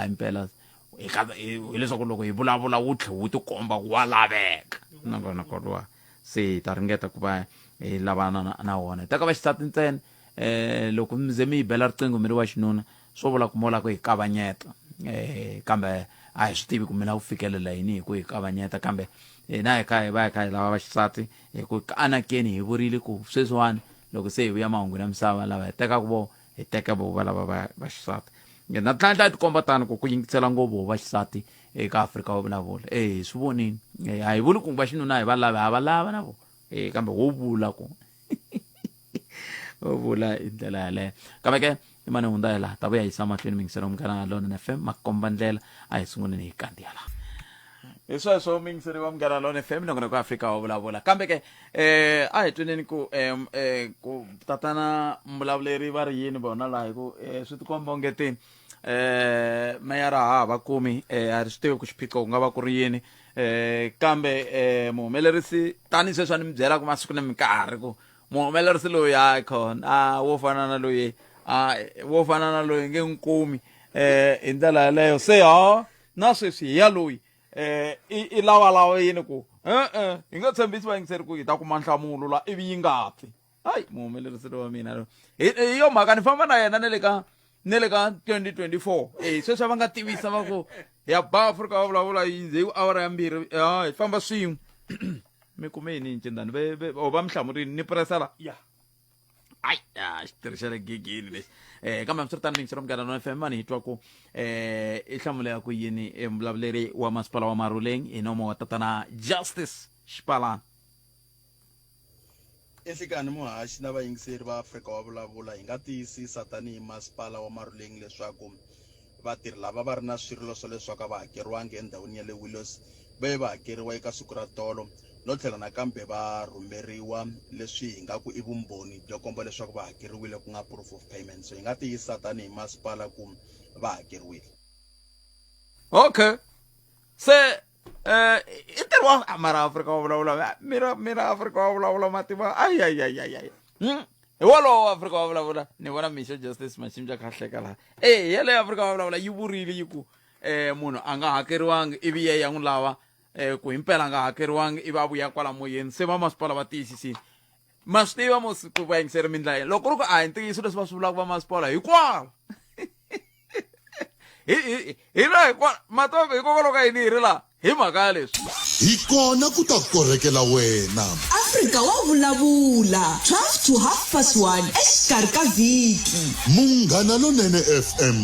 impela hi leswaku loko hi vulavula wu tlhe wu tikomba wa laveka nongonoko luwa se ta ringeta ku va hi lavana na wona ta ka va xisati ntsena loko mi mi bela riqingho mi ri wa xinuna swo vula ku mola ku hi kavanyeta kambe a hi swi tivi ku mina wu fikelela yini hi ku hi kavanyeta kambe na hi kha hi va hi lava va xisati hi ku anakeni hi vurile ku sweswiwani loko se hi vuya mahungwini ya misava lava hi teka vo va lava va xisati na tlhela tikomba tani ku yingisela ngopfu va xisati eka Afrika wa vulavula swi vonini a hi vuli ku va xinuna hi va lava na vo kambe wo vula ku wo vula hi ndlela yaleyo kambe ke i mane hundza hi laha ta vuya yisa mahlweni mingisero Munghana Lonene FM makomba ndlela a hi sunguleni hi kandiya laha hi sweswo mingiseri wa Munghana Lonene FM nongonoko Afrika wa vulavula kambe ke a hi tweneni ku tatana mbulavuleri va ri yini vona laha hi ku swi tikomba ongetini meyara hava kumi a ri swi tivi ku xiphiqo ku nga va ku ri yini kambe muhumelerisi tani sweswi ni mi byela ku masiku ni minkarhi ku muhumelerisi loyi a khona wo fana na loyi nge nkumi hi ndlela yaleyo se na sweswi hi ya loyi i lavalava yini ku hi nga tshembisi vayingiseri ku hi ta kuma nhlamulo la ivi yi nga pfi hayi muhumelerisi loyi wa mina hi yo mhaka ni famba na yena ne le ka 2024 sweswi va nga tivisa va ku ya ba Afrika wa vulavula hi awara ya 2 hi famba swin'we mi kume yini ncindani va mi hlamurini ni presela ya ai xitirhi xa le gigini lexi kambe misiritani mingisero Munghana Lonene FM mani hi twa ku i hlamulela ku yini muvulavuleri wa masipala wa Maruleng hi nomo wa tatana Justice Xipalana enhlekani muhaxi na vayingiseri va Afrika wa vulavula hi nga tiyisisa tanihi masipala wa Maruleng leswaku vatirhi lava va ri na swirilo swa leswaku va hakeriwangi endhawini ya le Willows va hakeriwa eka siku ra tolo no tlhela nakambe va rhumeriwa leswi hi nga ku i vumbhoni byo komba leswaku va hakeriwile ku nga proof of payment so hi nga tiyisisa tanihi masipala ku va hakeriwile okay se i ntirho wa mara Afrika wa vulavula mira Afrika wa vulavula mativa ai hi wolowo Afrika wa vulavula ni vona Mr Justice Mashimja kahleka laha yele Afrika wa vulavula yi vurile yi ku munhu a nga hakeriwangi ivi ya n'wi lava ku himpela nga hakeriwangi ivi a vuya kwala moyeni se va masipala va tiyisisile ma swi tiva ku vayingiseri mindlayeni loko ri ku a hi ntiyiso leswi va swi vulaka va masipala hikwala hi la hikwala matobe hikokwalaho ka yini hi ri laha hi mhaka ya leswi hi kona ku ta korekela wena Afrika wa vulavula 12 to 1:30 exikarhi ka vhiki Munghana Lonene FM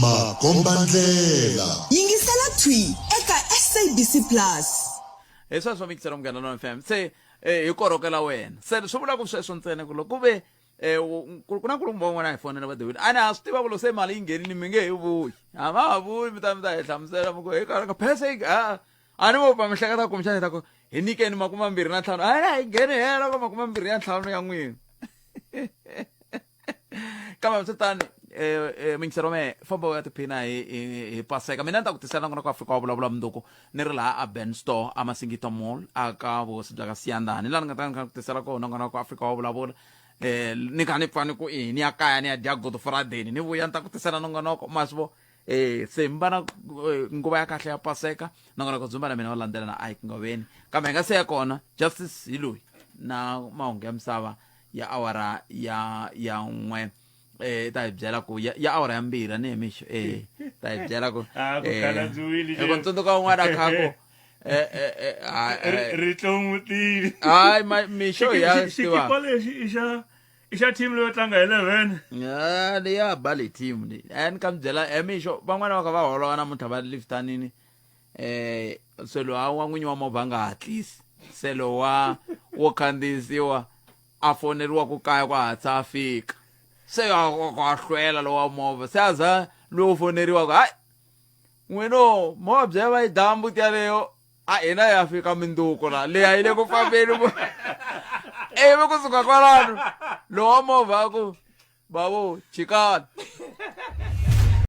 makomba ndlela yingisela thwi eka SABC Plus sweswo mingisero Munghana Lonene FM se hi korokela wena se swi vula ku sweswo ntsena ku loko ku ve ku na kulumba wun'wana hi fonela va David a ni ha swi tiva ku loko se mali yi nghenini mi nge hi vuyi a ma ha vuyi mi ta hi hlamusela mi ku hi ka phese a ni vo pa mi hleketa ku mixana hi ta ku hi nyikeni 25 a hi ngheni hela ka 25 ya ntlhanu ya n'wina kambe swi tani mingiserome famba ya tiphina hi paseka mina ni ta ku tisela ngona ku Afrika wa vulavula mundzuku ni ri laha a Ben Store a Masingita Mall a ka vuhosi bya ka Siyandhani laha ni nga ta ni ku tisela kona ngona ku Afrika wa vulavula ni kha ni pfa ni ku ni ya kaya ni ya dya Good Friday ni vuya ni ta ku tisela nongonoko masivo se mbana nguva ya kahle ya paseka nongonoko dzumba na mina wa landzela na Ike Ngobeni kambe hi nga se ya kona Justice hi loyi na mahungu ya misava ya awara ya n'we ta hi byela ku ya awara ya mbirhi ni hi mixo ta hi byela ku ku tsundzuka un'wana a khako ritlongutile hayi mixo ya xikipa lexi i xa team leyo tlanga 11 leya bali team ni ka mi byela mixo van'wana va kha va holova namuntlha va liftanini selo wa n'winyi wa movha a nga hatlisi selo wo khandziyisiwa a foneriwa ku kaya ku hatsa a fika se a hlwela lo wa movha se a za lowu foneriwa ku hayi n'wino movha bya va yi dambu tyaleyo a hina ya fika mindzuku la leyi yi le ku fambeni ivi kusuka kwalano lo wa movha ku bavo chikani